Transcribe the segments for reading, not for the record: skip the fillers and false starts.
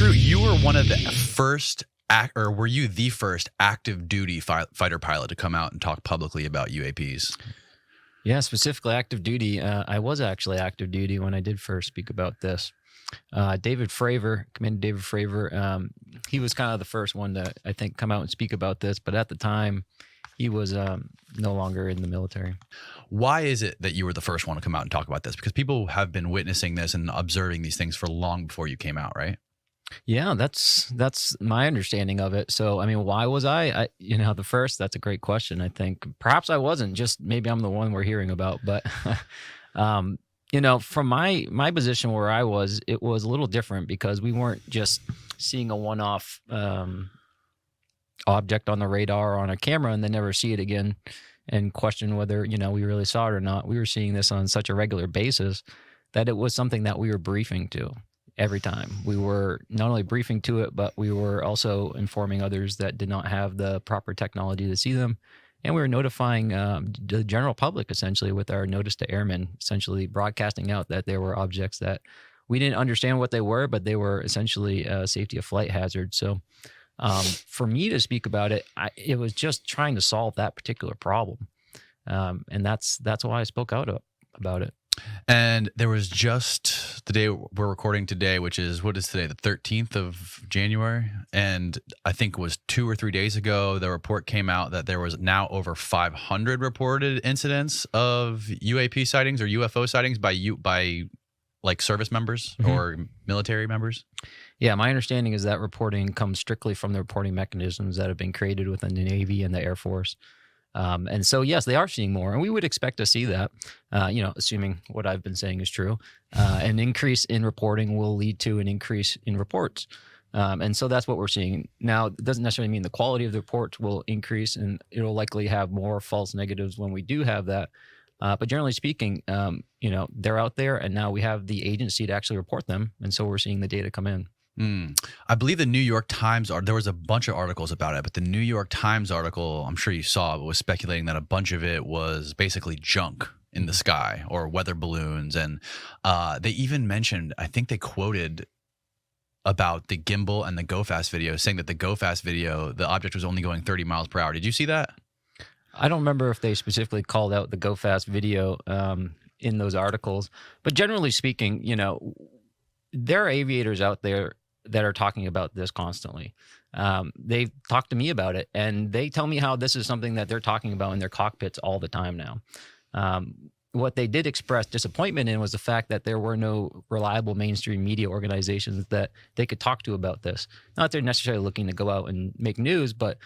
Drew, you were one of the first, or were you the first active duty fighter pilot to come out and talk publicly about UAPs? Yeah, specifically active duty. I was actually active duty when I did first speak about this. David Fravor, Commander David Fravor, he was kind of the first one to, I think, come out and speak about this. But at the time, he was no longer in the military. Why is it that you were the first one to come out and talk about this? Because people have been witnessing this and observing these things for long before you came out, right? Yeah, that's my understanding of it. So, I mean, why was I the first? That's a great question. I think perhaps I wasn't. Just maybe I'm the one we're hearing about. But from my position where I was, it was a little different because we weren't just seeing a one-off object on the radar or on a camera and then never see it again and question whether we really saw it or not. We were seeing this on such a regular basis that it was something that we were briefing to. Every time we were not only briefing to it, but we were also informing others that did not have the proper technology to see them. And we were notifying the general public essentially with our notice to airmen, essentially broadcasting out that there were objects that we didn't understand what they were, but they were essentially safety of flight hazards. So for me to speak about it, it was just trying to solve that particular problem. And that's why I spoke out about it. And there was just the day we're recording today, which is, what is today, the 13th of January? And I think it was 2 or 3 days ago, the report came out that there was now over 500 reported incidents of UAP sightings or UFO sightings by like service members or military members. Yeah, my understanding is that reporting comes strictly from the reporting mechanisms that have been created within the Navy and the Air Force. And so, yes, they are seeing more, and we would expect to see that, assuming what I've been saying is true. An increase in reporting will lead to an increase in reports. And so that's what we're seeing. Now, it doesn't necessarily mean the quality of the reports will increase, and it'll likely have more false negatives when we do have that. But generally speaking, they're out there, and now we have the agency to actually report them. And so we're seeing the data come in. I believe the New York Times, there was a bunch of articles about it, but the New York Times article, I'm sure you saw, was speculating that a bunch of it was basically junk in the sky or weather balloons. And they even mentioned, I think they quoted about the gimbal and the Go Fast video, saying that the Go Fast video, the object was only going 30 miles per hour. Did you see that? I don't remember if they specifically called out the Go Fast video in those articles, but generally speaking, there are aviators out there that are talking about this constantly. They've talked to me about it, and they tell me how this is something that they're talking about in their cockpits all the time now. What they did express disappointment in was the fact that there were no reliable mainstream media organizations that they could talk to about this. Not that they're necessarily looking to go out and make news, but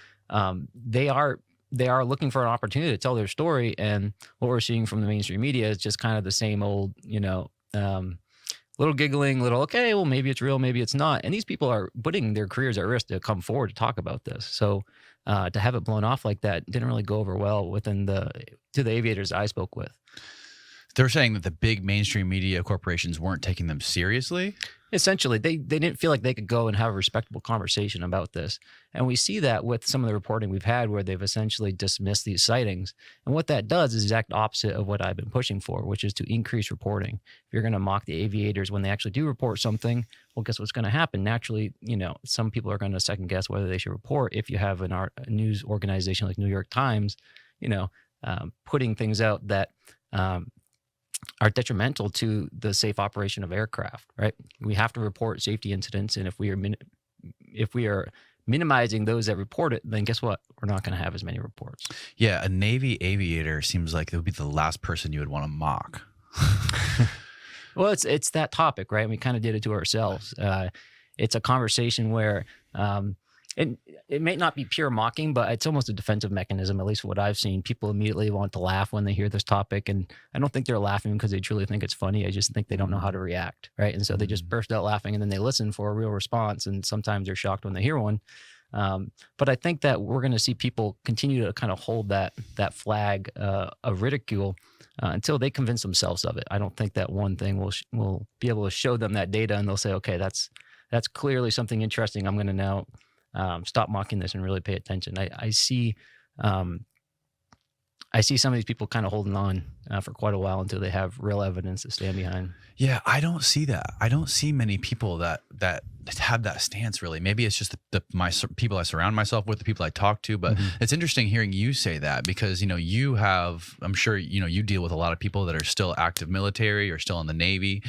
they are looking for an opportunity to tell their story. And what we're seeing from the mainstream media is just kind of the same old, little giggling, okay, well, maybe it's real, maybe it's not. And these people are putting their careers at risk to come forward to talk about this. So to have it blown off like that didn't really go over well to the aviators I spoke with. They're saying that the big mainstream media corporations weren't taking them seriously? Essentially, they didn't feel like they could go and have a respectable conversation about this. And we see that with some of the reporting we've had where they've essentially dismissed these sightings. And what that does is the exact opposite of what I've been pushing for, which is to increase reporting. If you're going to mock the aviators when they actually do report something, well, guess what's going to happen? Naturally, some people are going to second guess whether they should report. If you have a news organization like New York Times, putting things out that are detrimental to the safe operation of aircraft, right? We have to report safety incidents, and if we are minimizing those that report it, then guess what? We're not going to have as many reports. Yeah, a Navy aviator seems like it would be the last person you would want to mock. Well, it's that topic, right? We kind of did it to ourselves. It's a conversation where it may not be pure mocking, but it's almost a defensive mechanism, at least what I've seen. People immediately want to laugh when they hear this topic, and I don't think they're laughing because they truly think it's funny. I just think they don't know how to react, right? And so they just burst out laughing, and then they listen for a real response, and sometimes they're shocked when they hear one. But I think that we're going to see people continue to kind of hold that flag of ridicule until they convince themselves of it. I don't think that one thing will be able to show them that data, and they'll say, okay, that's clearly something interesting. I'm going to now stop mocking this and really pay attention. I see I see some of these people kind of holding on for quite a while until they have real evidence to stand behind. Yeah, I don't see that. I don't see many people that have that stance, really. Maybe it's just people I surround myself with, the people I talk to. But it's interesting hearing you say that, because you have, I'm sure you deal with a lot of people that are still active military or still in the Navy.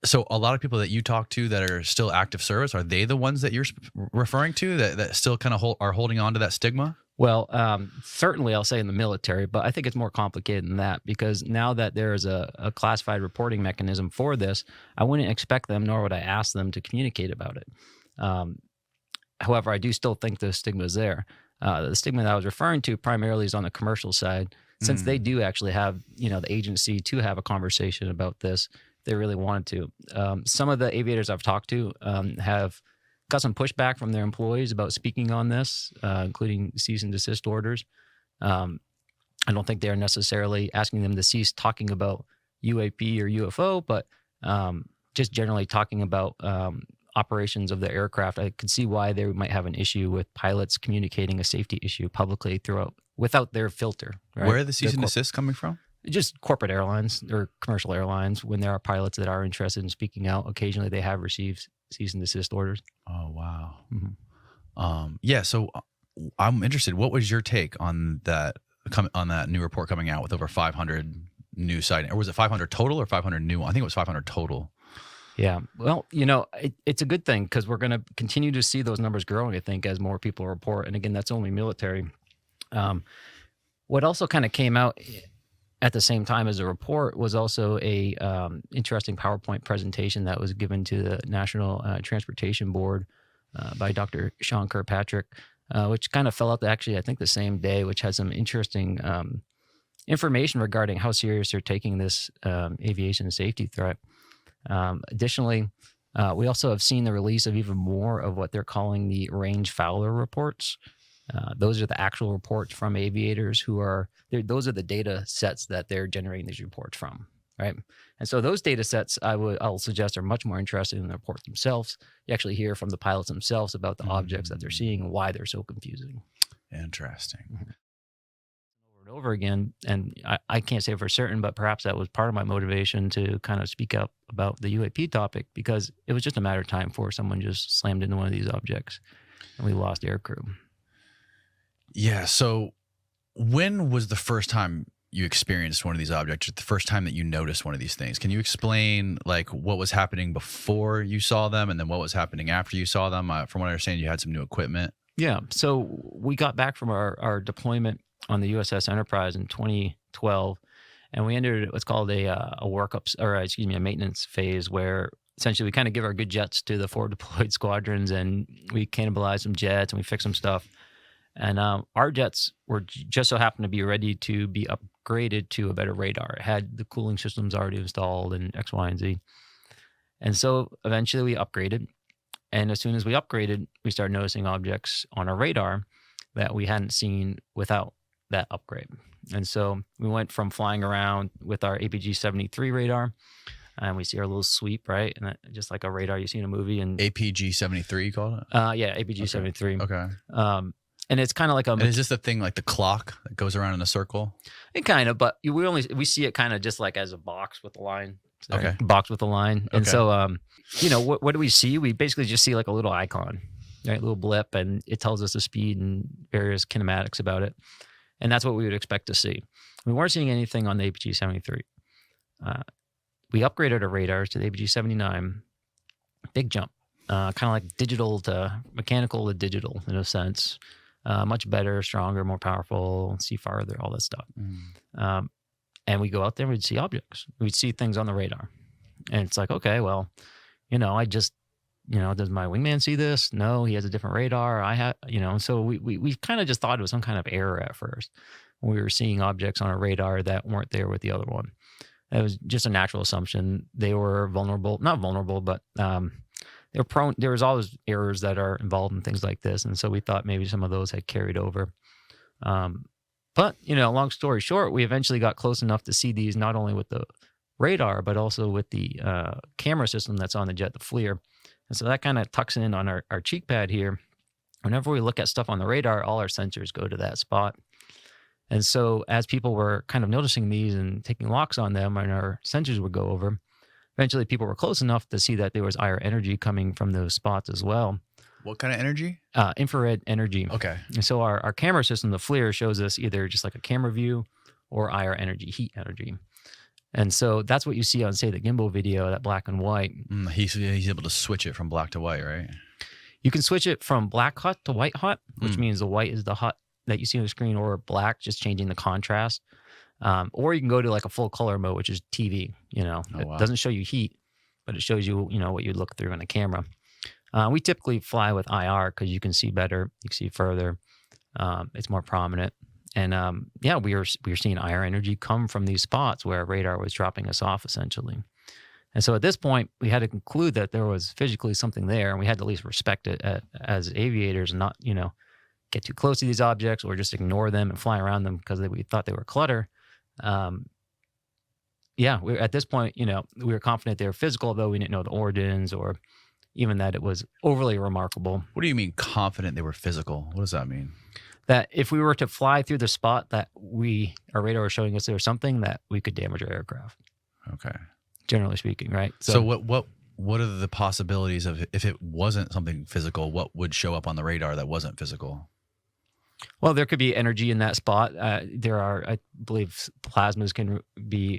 So a lot of people that you talk to that are still active service, are they the ones that you're referring to that still kind of are holding on to that stigma? Well, certainly I'll say in the military, but I think it's more complicated than that, because now that there is a classified reporting mechanism for this, I wouldn't expect them, nor would I ask them to communicate about it. However, I do still think the stigma is there. The stigma that I was referring to primarily is on the commercial side, since they do actually have, the agency to have a conversation about this if they really wanted to. Some of the aviators I've talked to have got some pushback from their employees about speaking on this, including cease and desist orders. I don't think they're necessarily asking them to cease talking about UAP or UFO, but just generally talking about operations of the aircraft. I could see why they might have an issue with pilots communicating a safety issue publicly without their filter. Right? Where are the cease and desist coming from? Just corporate airlines or commercial airlines. When there are pilots that are interested in speaking out, occasionally they have received cease and desist orders. Oh, wow. Yeah. So I'm interested. What was your take on that new report coming out with over 500 new sightings? Or was it 500 total or 500 new? I think it was 500 total. Yeah. Well, it's a good thing, because we're going to continue to see those numbers growing, I think, as more people report. And again, that's only military. What also kind of came out at the same time as a report was also a interesting PowerPoint presentation that was given to the National Transportation Board by Dr. Sean Kirkpatrick, which kind of fell out actually, I think, the same day, which had some interesting information regarding how serious they're taking this aviation safety threat. Additionally, we also have seen the release of even more of what they're calling the range Fowler reports. Those are the actual reports from aviators those are the data sets that they're generating these reports from, right? And so those data sets I'll suggest are much more interesting than the reports themselves. You actually hear from the pilots themselves about the objects that they're seeing and why they're so confusing. Interesting. Over and over again, and I can't say for certain, but perhaps that was part of my motivation to kind of speak up about the UAP topic, because it was just a matter of time before someone just slammed into one of these objects and we lost aircrew. Yeah. So when was the first time you experienced one of these objects, the first time that you noticed one of these things? Can you explain what was happening before you saw them and then what was happening after you saw them? From what I understand, you had some new equipment. Yeah. So we got back from our deployment on the USS Enterprise in 2012, and we entered what's called a maintenance phase, where essentially we kind of give our good jets to the forward deployed squadrons, and we cannibalize some jets and we fix some stuff. And our jets were just so happened to be ready to be upgraded to a better radar. It had the cooling systems already installed and X, Y, and Z. And so eventually we upgraded. And as soon as we upgraded, we started noticing objects on our radar that we hadn't seen without that upgrade. And so we went from flying around with our APG-73 radar, and we see our little sweep, right? And just like a radar you see in a movie. And APG-73, you called it? Yeah, APG-73. Okay. And it's kind of like And is this the thing like the clock that goes around in a circle? It kind of, but we see it kind of just like as a box with a line. Sorry, okay. Box with a line. And so, what do we see? We basically just see like a little icon, right? A little blip, and it tells us the speed and various kinematics about it. And that's what we would expect to see. We weren't seeing anything on the APG-73. We upgraded our radars to the APG-79. Big jump. Kind of like digital to mechanical to digital in a sense. Much better, stronger, more powerful, see farther, all that stuff. And we go out there and we'd see objects. We'd see things on the radar. And it's like, okay, well, does my wingman see this? No, he has a different radar. So we kind of just thought it was some kind of error at first when we were seeing objects on a radar that weren't there with the other one. It was just a natural assumption. They were not vulnerable, but they're prone. There was always errors that are involved in things like this. And so we thought maybe some of those had carried over. But, long story short, we eventually got close enough to see these not only with the radar, but also with the camera system that's on the jet, the FLIR. And so that kind of tucks in on our cheek pad here. Whenever we look at stuff on the radar, all our sensors go to that spot. And so as people were kind of noticing these and taking locks on them, and our sensors would go over, eventually people were close enough to see that there was IR energy coming from those spots as well. What kind of energy? Infrared energy. Okay. And so our camera system, the FLIR, shows us either just like a camera view or IR energy, heat energy. And so that's what you see on, say, the gimbal video, that black and white. He's able to switch it from black to white, right? You can switch it from black hot to white hot, which means the white is the hot that you see on the screen, or black, just changing the contrast. Or you can go to like a full color mode, which is TV. It doesn't show you heat, but it shows you, what you look through in the camera. We typically fly with IR because you can see better, you can see further. It's more prominent. And we were seeing IR energy come from these spots where radar was dropping us off, essentially. And so at this point, we had to conclude that there was physically something there, and we had to at least respect it as aviators and not, get too close to these objects or just ignore them and fly around them because we thought they were clutter. At this point, we were confident they were physical, though we didn't know the origins or even that it was overly remarkable. What do you mean confident they were physical? What does that mean? That if we were to fly through the spot that our radar was showing us there was something, that we could damage our aircraft. Okay. Generally speaking, right? So what are the possibilities of, if it wasn't something physical, what would show up on the radar that wasn't physical? Well, there could be energy in that spot. There are, I believe, plasmas can be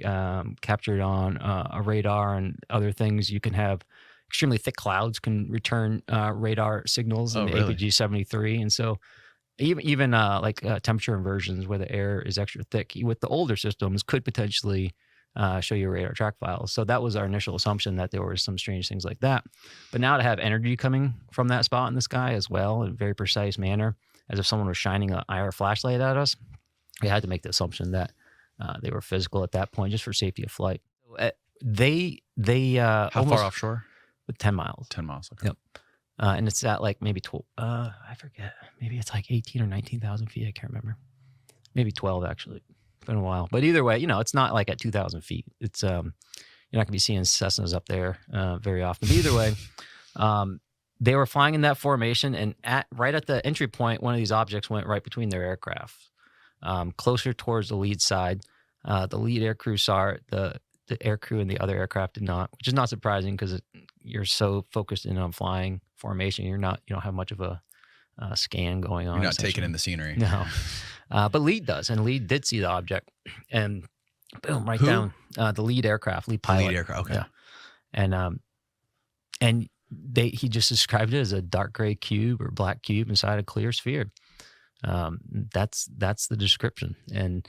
captured on a radar and other things. You can have extremely thick clouds can return radar signals in the APG-73. And so even temperature inversions where the air is extra thick with the older systems could potentially show you radar track files. So that was our initial assumption, that there were some strange things like that. But now to have energy coming from that spot in the sky as well in a very precise manner, as if someone was shining an IR flashlight at us, we had to make the assumption that they were physical at that point, just for safety of flight. How far offshore? 10 miles. 10 miles, okay. Yep. And it's at like maybe 12, I forget. Maybe it's like 18 or 19,000 feet. I can't remember. Maybe 12, actually. It's been a while. But either way, it's not like at 2,000 feet. It's, you're not going to be seeing Cessnas up there very often. But either way, they were flying in that formation, and right at the entry point, one of these objects went right between their aircraft, closer towards the lead side. The lead air crew saw it. The air crew and the other aircraft did not, which is not surprising because you're so focused in on flying formation. You don't have much of a scan going on. You're not taking in the scenery. No. But lead does, and lead did see the object, and boom, right down. The lead aircraft, lead pilot. Lead aircraft, okay. Yeah. And he just described it as a dark gray cube or black cube inside a clear sphere. That's the description. And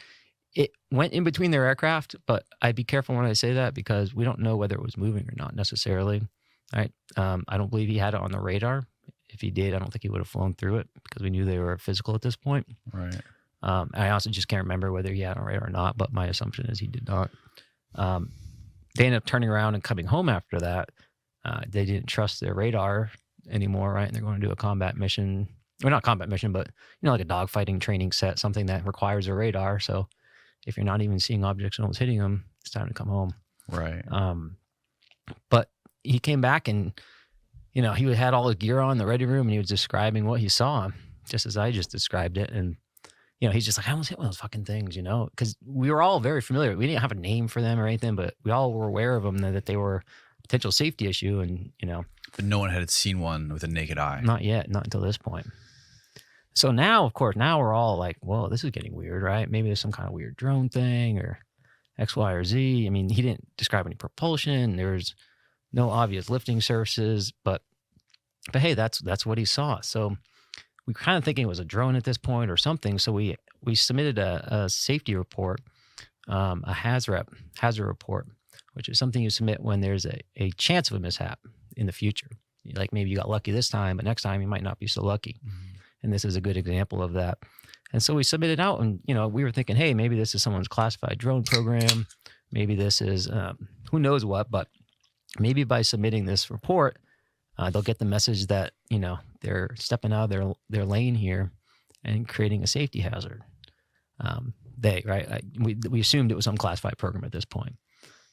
it went in between their aircraft, but I'd be careful when I say that because we don't know whether it was moving or not necessarily. Right? I don't believe he had it on the radar. If he did, I don't think he would have flown through it because we knew they were physical at this point. Right. I also just can't remember whether he had it on radar or not, but my assumption is he did not. They ended up turning around and coming home after that. They didn't trust their radar anymore, right? And they're going to do a combat mission. Well, not combat mission, but, like a dogfighting training set, something that requires a radar. So if you're not even seeing objects and no one's hitting them, it's time to come home. Right. But he came back and, he had all his gear on in the ready room, and he was describing what he saw, just as I just described it. And, he's just like, I almost hit one of those fucking things, because we were all very familiar. We didn't have a name for them or anything, but we all were aware of them, that they were a potential safety issue. And, But no one had seen one with a naked eye. Not yet, not until this point. So now, of course, we're all like, whoa, this is getting weird, right? Maybe there's some kind of weird drone thing or X, Y, or Z. I mean, he didn't describe any propulsion. There's no obvious lifting surfaces, but hey, that's what he saw. So we were kind of thinking it was a drone at this point or something. So we submitted a safety report, a hazard report, which is something you submit when there's a chance of a mishap in the future. Like maybe you got lucky this time, but next time you might not be so lucky. Mm-hmm. And this is a good example of that. And so we submitted out, and we were thinking, hey, maybe this is someone's classified drone program. Maybe this is who knows what, but maybe by submitting this report, they'll get the message that, they're stepping out of their lane here and creating a safety hazard. We assumed it was some classified program at this point.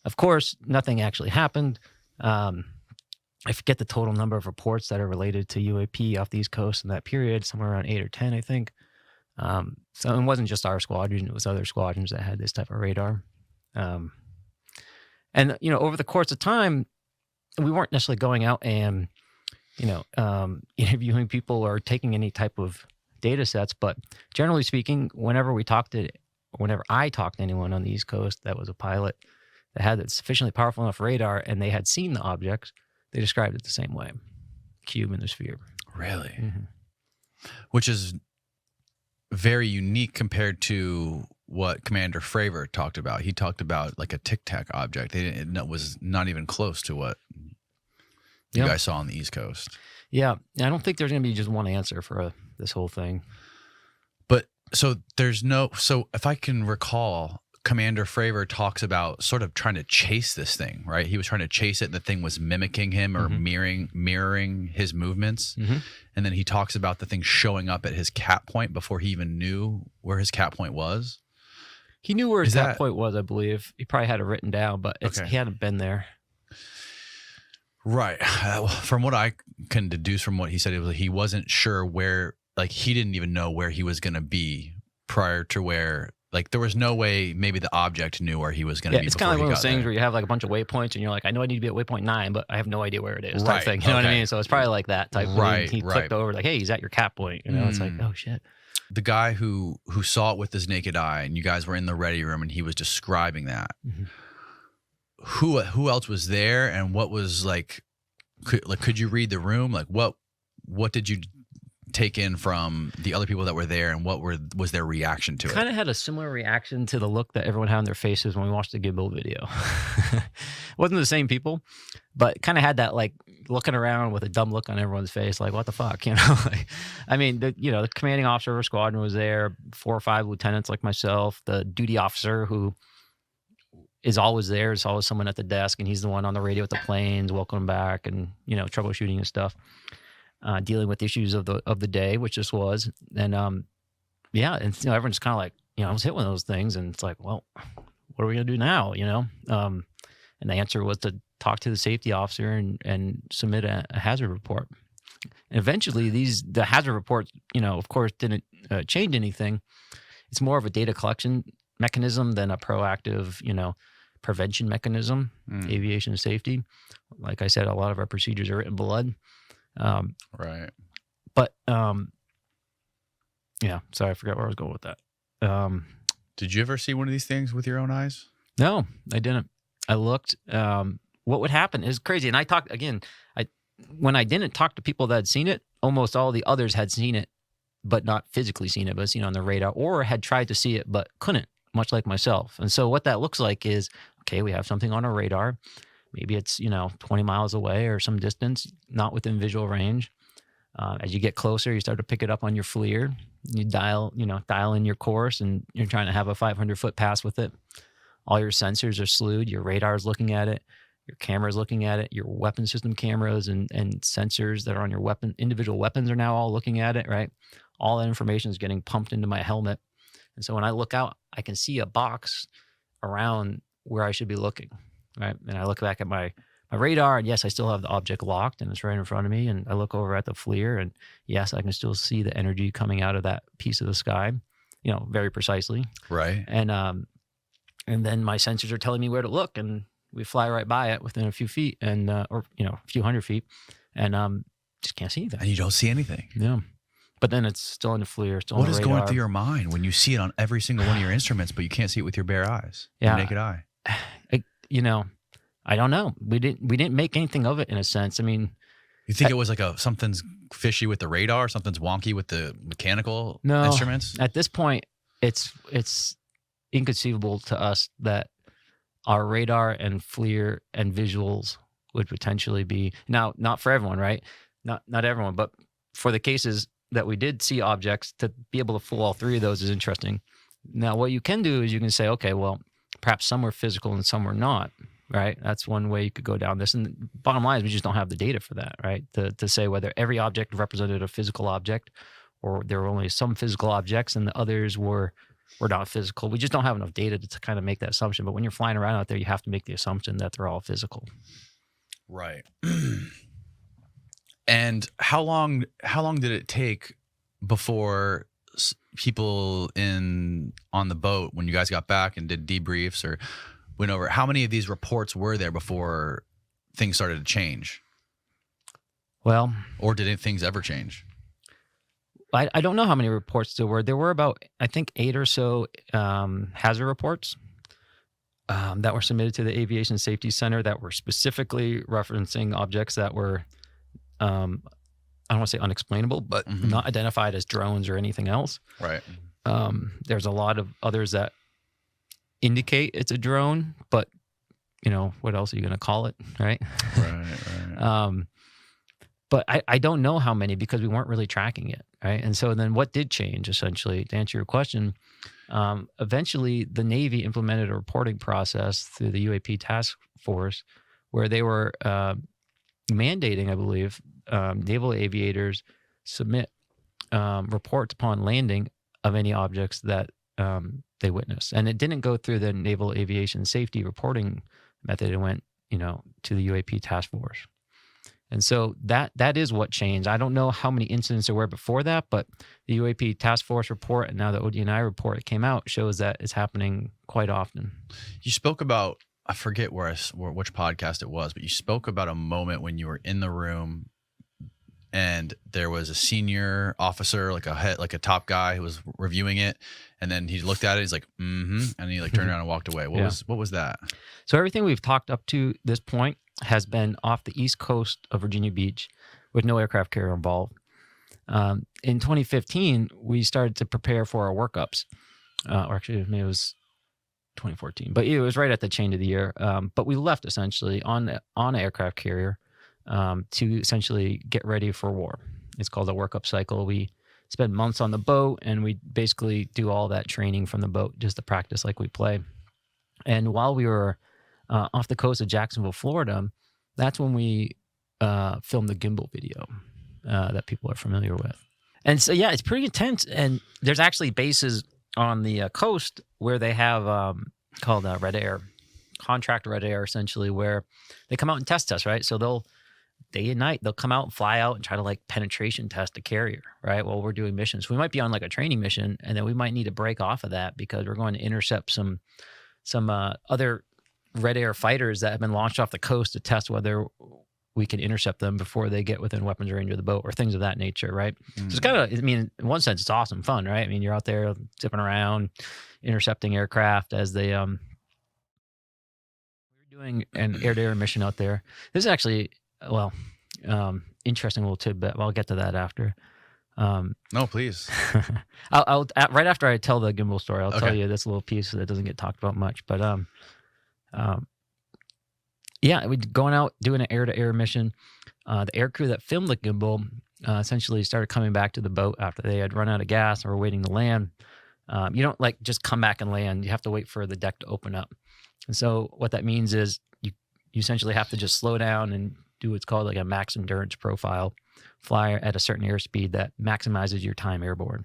Of course, nothing actually happened. I forget the total number of reports that are related to UAP off the East Coast in that period, somewhere around 8 or 10, I think. So it wasn't just our squadron; it was other squadrons that had this type of radar. And over the course of time, we weren't necessarily going out and interviewing people or taking any type of data sets, but generally speaking, whenever I talked to anyone on the East Coast that was a pilot that had sufficiently powerful enough radar and they had seen the objects, they described it the same way: cube in the sphere. Really? Mm-hmm. Which is very unique compared to what Commander Fravor talked about. He talked about like a Tic Tac object. It was not even close to what you guys saw on the East Coast. Yeah. I don't think there's going to be just one answer for this whole thing. But so if I can recall, Commander Fravor talks about sort of trying to chase this thing, right? He was trying to chase it and the thing was mimicking him or mirroring his movements. Mm-hmm. And then he talks about the thing showing up at his cap point before he even knew where his cap point was. He knew where his cap point was, I believe. He probably had it written down, but he hadn't been there. Right. From what I can deduce from what he said, it was he wasn't sure where, like he didn't even know where he was going to be prior to where, like there was no way maybe the object knew where he was going to be. It's kind of like one of those things where you have like a bunch of waypoints and you're like, I know I need to be at waypoint 9, but I have no idea where it is. Type thing. You know what I mean? So it's probably like that type. Right. He clicked over like, hey, he's at your cap point. It's like, oh shit. The guy who saw it with his naked eye, and you guys were in the ready room, and he was describing that. Mm-hmm. Who else was there, and what was like? Could you read the room? Like what did you take in from the other people that were there, and was their reaction to it? Kind of had a similar reaction to the look that everyone had on their faces when we watched the Gimbal video. Wasn't the same people, but kind of had that like looking around with a dumb look on everyone's face, like what the fuck, Like, I mean, the commanding officer of our squadron was there, 4 or 5 lieutenants like myself, the duty officer who is always there. It's always someone at the desk, and he's the one on the radio with the planes, welcoming back, and troubleshooting and stuff, dealing with issues of the day, which this was. And and everyone's kind of like, I was hit one of those things, and it's like, well, what are we gonna do now? And the answer was to talk to the safety officer and submit a hazard report. And eventually, the hazard report, of course, didn't change anything. It's more of a data collection mechanism than a proactive, prevention mechanism, aviation safety. Like I said, a lot of our procedures are written in blood. Right. But, sorry, I forgot where I was going with that. Did you ever see one of these things with your own eyes? No, I didn't. I looked. What would happen is crazy. And I talked, again, when I didn't talk to people that had seen it, almost all the others had seen it, but not physically seen it, but seen it on the radar, or had tried to see it, but couldn't, much like myself. And so what that looks like is, okay, we have something on our radar. Maybe it's, 20 miles away or some distance, not within visual range. As you get closer, you start to pick it up on your FLIR. You dial in your course, and you're trying to have a 500-foot pass with it. All your sensors are slewed. Your radar is looking at it. Your camera is looking at it. Your weapon system cameras and sensors that are on your individual weapons are now all looking at it, right? All that information is getting pumped into my helmet. And so when I look out, I can see a box around where I should be looking, right? And I look back at my radar, and yes, I still have the object locked, and it's right in front of me. And I look over at the FLIR, and yes, I can still see the energy coming out of that piece of the sky, very precisely. Right. And then my sensors are telling me where to look, and we fly right by it within a few feet, and or a few hundred feet, and just can't see anything. And you don't see anything. Yeah. But then it's still in the FLIR, still on What the is radar. going through your mind when you see it on every single one of your instruments, but you can't see it with your bare eyes, your naked eye? I don't know. We didn't make anything of it in a sense. I mean, you think it was like something's fishy with the radar, something's wonky with the mechanical instruments? At this point, it's inconceivable to us that our radar and FLIR and visuals would potentially be, now not for everyone, right? Not everyone, but for the cases that we did see objects, to be able to fool all 3 of those is interesting. Now, what you can do is you can say, okay, well, perhaps some were physical and some were not, right? That's one way you could go down this. And bottom line is we just don't have the data for that, right? To say whether every object represented a physical object, or there were only some physical objects and the others were not physical. We just don't have enough data to kind of make that assumption. But when you're flying around out there, you have to make the assumption that they're all physical. Right. And how long did it take before people on the boat when you guys got back and did debriefs or went over, how many of these reports were there before things started to change? Well, or did things ever change? I don't know how many reports there were. There were about, I think, 8 or so hazard reports that were submitted to the Aviation Safety Center that were specifically referencing objects that were, I don't want to say unexplainable, but not identified as drones or anything else. Right. There's a lot of others that indicate it's a drone, but what else are you going to call it, right? Right. But I don't know how many because we weren't really tracking it, right? And so then what did change, essentially, to answer your question, eventually the Navy implemented a reporting process through the UAP task force where they were mandating, I believe, naval aviators submit reports upon landing of any objects that they witnessed. And it didn't go through the Naval Aviation Safety reporting method. It went, to the UAP task force. And so that is what changed. I don't know how many incidents there were before that, but the UAP task force report and now the ODNI report that came out shows that it's happening quite often. You spoke about, I forget which podcast it was, but you spoke about a moment when you were in the room and there was a senior officer, like a top guy who was reviewing it, and then he looked at it, he's like, and he turned around and walked away. What was that? So everything we've talked up to this point has been off the east coast of Virginia Beach with no aircraft carrier involved. In 2015, we started to prepare for our workups, or actually maybe it was 2014, but it was right at the change of the year. But we left essentially on an aircraft carrier to essentially get ready for war. It's called a workup cycle. We spend months on the boat and we basically do all that training from the boat just to practice like we play. And while we were off the coast of Jacksonville, Florida, that's when we filmed the gimbal video that people are familiar with. And so, yeah, it's pretty intense. And there's actually bases on the coast where they have called Red Air, contract Red Air, essentially, where they come out and test us, right? So day and night, they'll come out and fly out and try to penetration test a carrier, right? While we're doing missions. We might be on a training mission, and then we might need to break off of that because we're going to intercept some other Red Air fighters that have been launched off the coast to test whether we can intercept them before they get within weapons range of the boat or things of that nature, right? So it's kind of, in one sense, it's awesome fun, right? You're out there zipping around, intercepting aircraft as they, we're doing an air-to-air mission out there. This is actually, interesting little tidbit. I'll get to that after. No, please. I'll right after I tell the gimbal story, I'll tell you this little piece that doesn't get talked about much, but, yeah, we're going out doing an air-to-air mission. The air crew that filmed the gimbal essentially started coming back to the boat after they had run out of gas and were waiting to land. You don't just come back and land. You have to wait for the deck to open up. And so what that means is you essentially have to just slow down and do what's called a max endurance profile, fly at a certain airspeed that maximizes your time airborne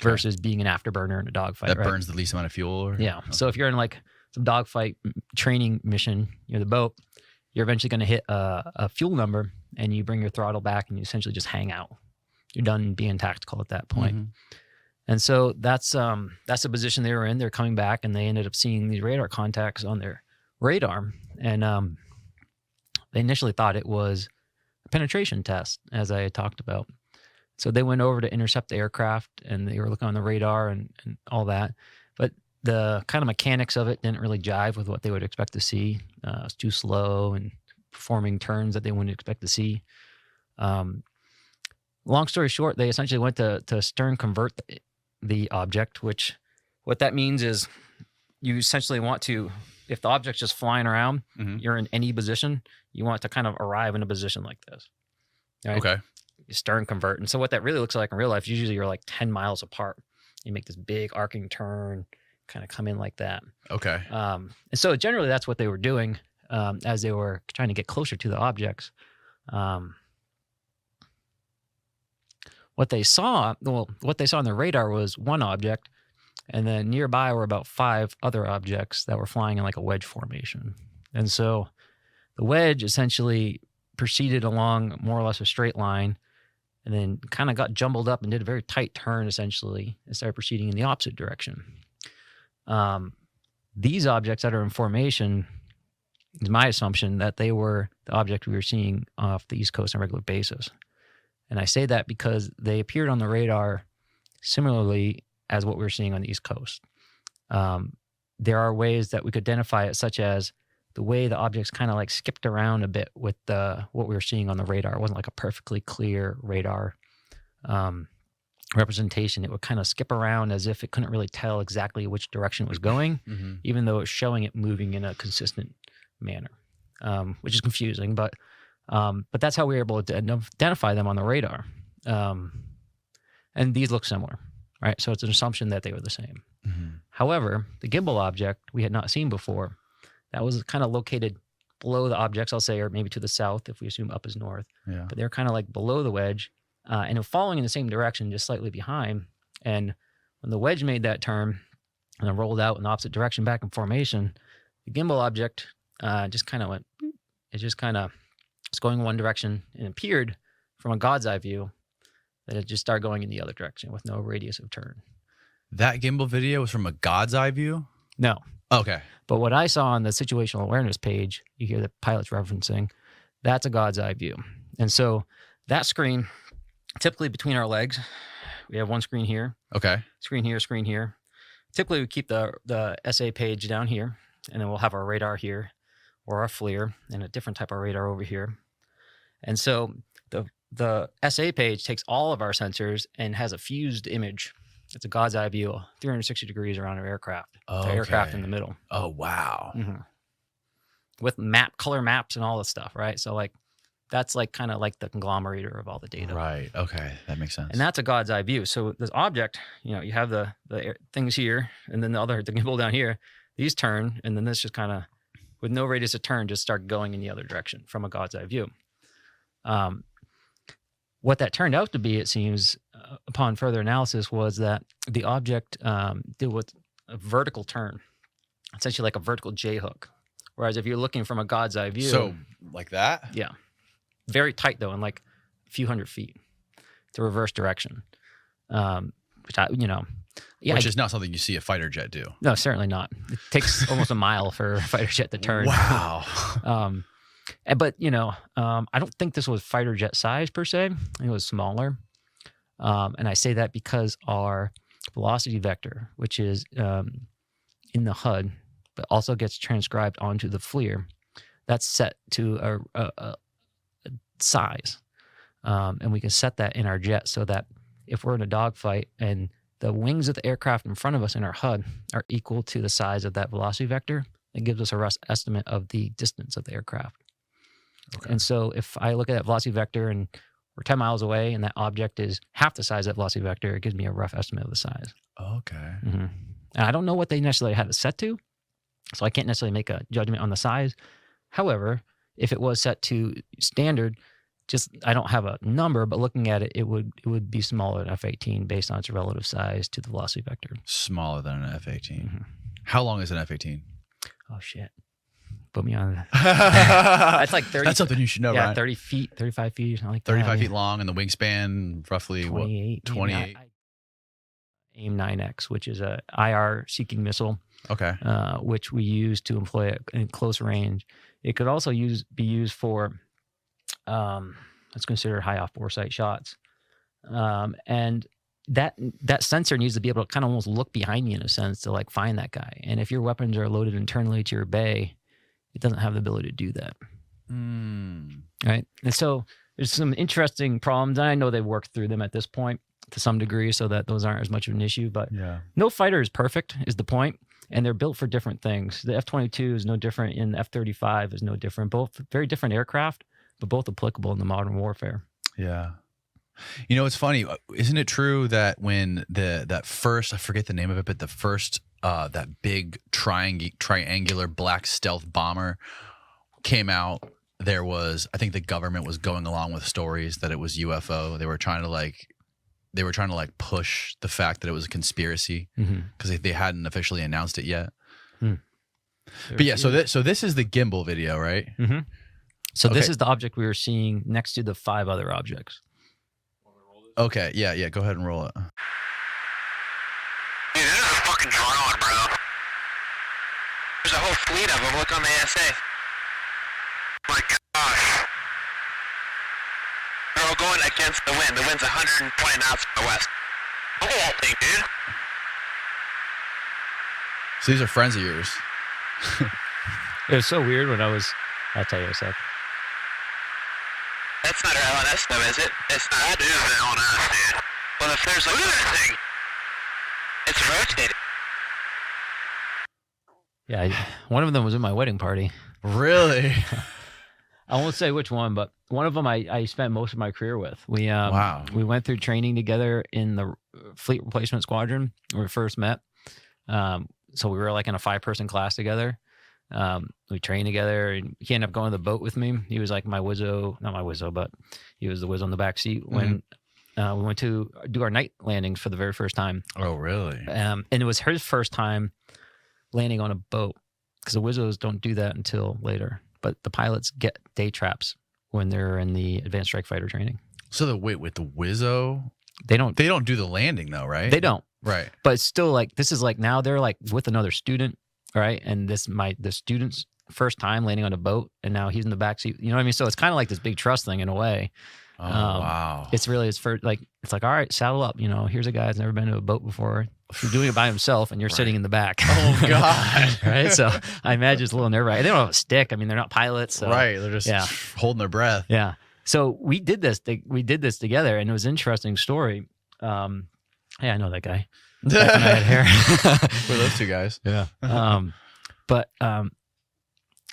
versus being an afterburner in a dogfight. That burns the least amount of fuel? Yeah. Okay. So if you're in some dogfight training mission near the boat, you're eventually going to hit a fuel number and you bring your throttle back and you essentially just hang out. You're done being tactical at that point. And so that's the position they were in. They're coming back and they ended up seeing these radar contacts on their radar. And they initially thought it was a penetration test, as I had talked about. So they went over to intercept the aircraft and they were looking on the radar and all that. But the kind of mechanics of it didn't really jive with what they would expect to see. It was too slow and performing turns that they wouldn't expect to see. Long story short, they essentially went to stern convert the object, which what that means is you essentially want to, if the object's just flying around, you're in any position, you want to kind of arrive in a position like this. Right? Okay. You stern convert. And so what that really looks like in real life, usually you're 10 miles apart. You make this big arcing turn, kind of come in like that. Okay. And so generally that's what they were doing as they were trying to get closer to the objects. What they saw on the radar was one object, and then nearby were about 5 other objects that were flying in a wedge formation. And so the wedge essentially proceeded along more or less a straight line and then kind of got jumbled up and did a very tight turn essentially and started proceeding in the opposite direction. These objects that are in formation, is my assumption that they were the object we were seeing off the East Coast on a regular basis. And I say that because they appeared on the radar similarly as what we were seeing on the East Coast. There are ways that we could identify it, such as the way the objects kind of like skipped around a bit with what we were seeing on the radar. It wasn't like a perfectly clear radar representation. It would kind of skip around as if it couldn't really tell exactly which direction it was going, even though it's showing it moving in a consistent manner, which is confusing. But that's how we were able to identify them on the radar. And these look similar, right? So it's an assumption that they were the same. However, the gimbal object we had not seen before, that was kind of located below the objects, I'll say, or maybe to the south if we assume up is north. Yeah. But they're kind of like below the wedge and following in the same direction, just slightly behind. And when the wedge made that turn and then rolled out in the opposite direction back in formation, the gimbal object just kind of went, it just kind of was going in one direction and appeared from a God's eye view that it just started going in the other direction with no radius of turn. That gimbal video was from a God's eye view? No. Okay. But what I saw on the situational awareness page, you hear the pilot's referencing, that's a God's eye view. And so that screen, typically between our legs, we have one screen here. Okay. Screen here, screen here. Typically we keep the SA page down here, and then we'll have our radar here or our FLIR and a different type of radar over here. And so the SA page takes all of our sensors and has a fused image. It's a God's eye view, 360 degrees around our aircraft. The aircraft in the middle. Oh, wow. With color maps and all this stuff, right? So like that's like kind of like the conglomerator of all the data. Right. Okay. That makes sense. And that's a God's eye view. So this object, you have the things here, and then the gimbal down here. These turn, and then this just kind of, with no radius of turn, just start going in the other direction from a God's eye view. What that turned out to be, it seems, upon further analysis, was that the object did what's a vertical turn, essentially like a vertical J hook. Whereas if you're looking from a God's eye view, so like that, yeah, very tight though, in like a few hundred feet to reverse direction, which is not something you see a fighter jet do. No, certainly not. It takes almost a mile for a fighter jet to turn. Wow. But I don't think this was fighter jet size per se. I think it was smaller. And I say that because our velocity vector, which is in the HUD, but also gets transcribed onto the FLIR, that's set to a size. And we can set that in our jet so that if we're in a dogfight and the wings of the aircraft in front of us in our HUD are equal to the size of that velocity vector, it gives us a rough estimate of the distance of the aircraft. Okay. And so if I look at that velocity vector and we're 10 miles away and that object is half the size of that velocity vector, it gives me a rough estimate of the size. Okay. And I don't know what they necessarily had it set to, so I can't necessarily make a judgment on the size. However, if it was set to standard, I don't have a number, but looking at it, it would be smaller than F-18 based on its relative size to the velocity vector. Smaller than an F-18. How long is an F-18? Oh, shit. Put me on that. That's like 30. That's something you should know, yeah, right? 30 feet, 35 feet, something like 35 feet long, and the wingspan roughly 28. 28. AIM-9X, which is a IR seeking missile. Okay. Which we use to employ it in close range. It could also be used for let's consider high off boresight shots. And that sensor needs to be able to kind of almost look behind you in a sense to like find that guy. And if your weapons are loaded internally to your bay, it doesn't have the ability to do that. Right. And so there's some interesting problems. And I know they've worked through them at this point to some degree so that those aren't as much of an issue, but no fighter is perfect is the point. And they're built for different things. The F-22 is no different, and the F-35 is no different. Both very different aircraft, but both applicable in the modern warfare. Yeah. It's funny. Isn't it true that when that first, I forget the name of it, but the first, that big triangular black stealth bomber came out, there was, I think the government was going along with stories that it was UFO. They were trying to push the fact that it was a conspiracy because they hadn't officially announced it yet. But yeah, so this is the gimbal video, right? So this is the object we were seeing next to the 5 other objects. Okay, yeah. Go ahead and roll it. Dude, this is a fucking drone, bro. There's a whole fleet of them. Look on the ASA. My gosh. They're all going against the wind. The wind's 120 knots from the west. Look at that thing, dude. So these are friends of yours. It was so weird when I'll tell you in a sec. That's not our LNS though, is it? It's not. That is the LNS, dude. Well, if there's like, look at that thing. It's rotating. Yeah, one of them was in my wedding party. Really? I won't say which one, but one of them I spent most of my career with. We Wow. we went through training together in the Fleet Replacement Squadron when we first met. So we were like in a 5-person class together. We trained together, and he ended up going to the boat with me. He was like my wizzo, not my wizzo, but he was the wizzo on the back seat when we went to do our night landings for the very first time. Oh, really? And it was his first time landing on a boat, because the wizzos don't do that until later. But the pilots get day traps when they're in the advanced strike fighter training. So with the Wizzo, They don't do the landing though, right? They don't. Right. But it's still like, this is like, now they're like with another student, right? And the student's first time landing on a boat, and now he's in the back seat. You know what I mean? So it's kind of like this big trust thing in a way. Oh, wow. It's really his first, like, it's like, all right, saddle up. You know, here's a guy that's never been to a boat before. He's doing it by himself, and you're sitting in the back. Oh, God. Right? So I imagine it's a little nerve-wracking. They don't have a stick. I mean, they're not pilots. So, Right. They're just holding their breath. Yeah. So we did this together, and it was an interesting story. Hey, I know that guy. Back when I had hair. Who are those two guys? Yeah.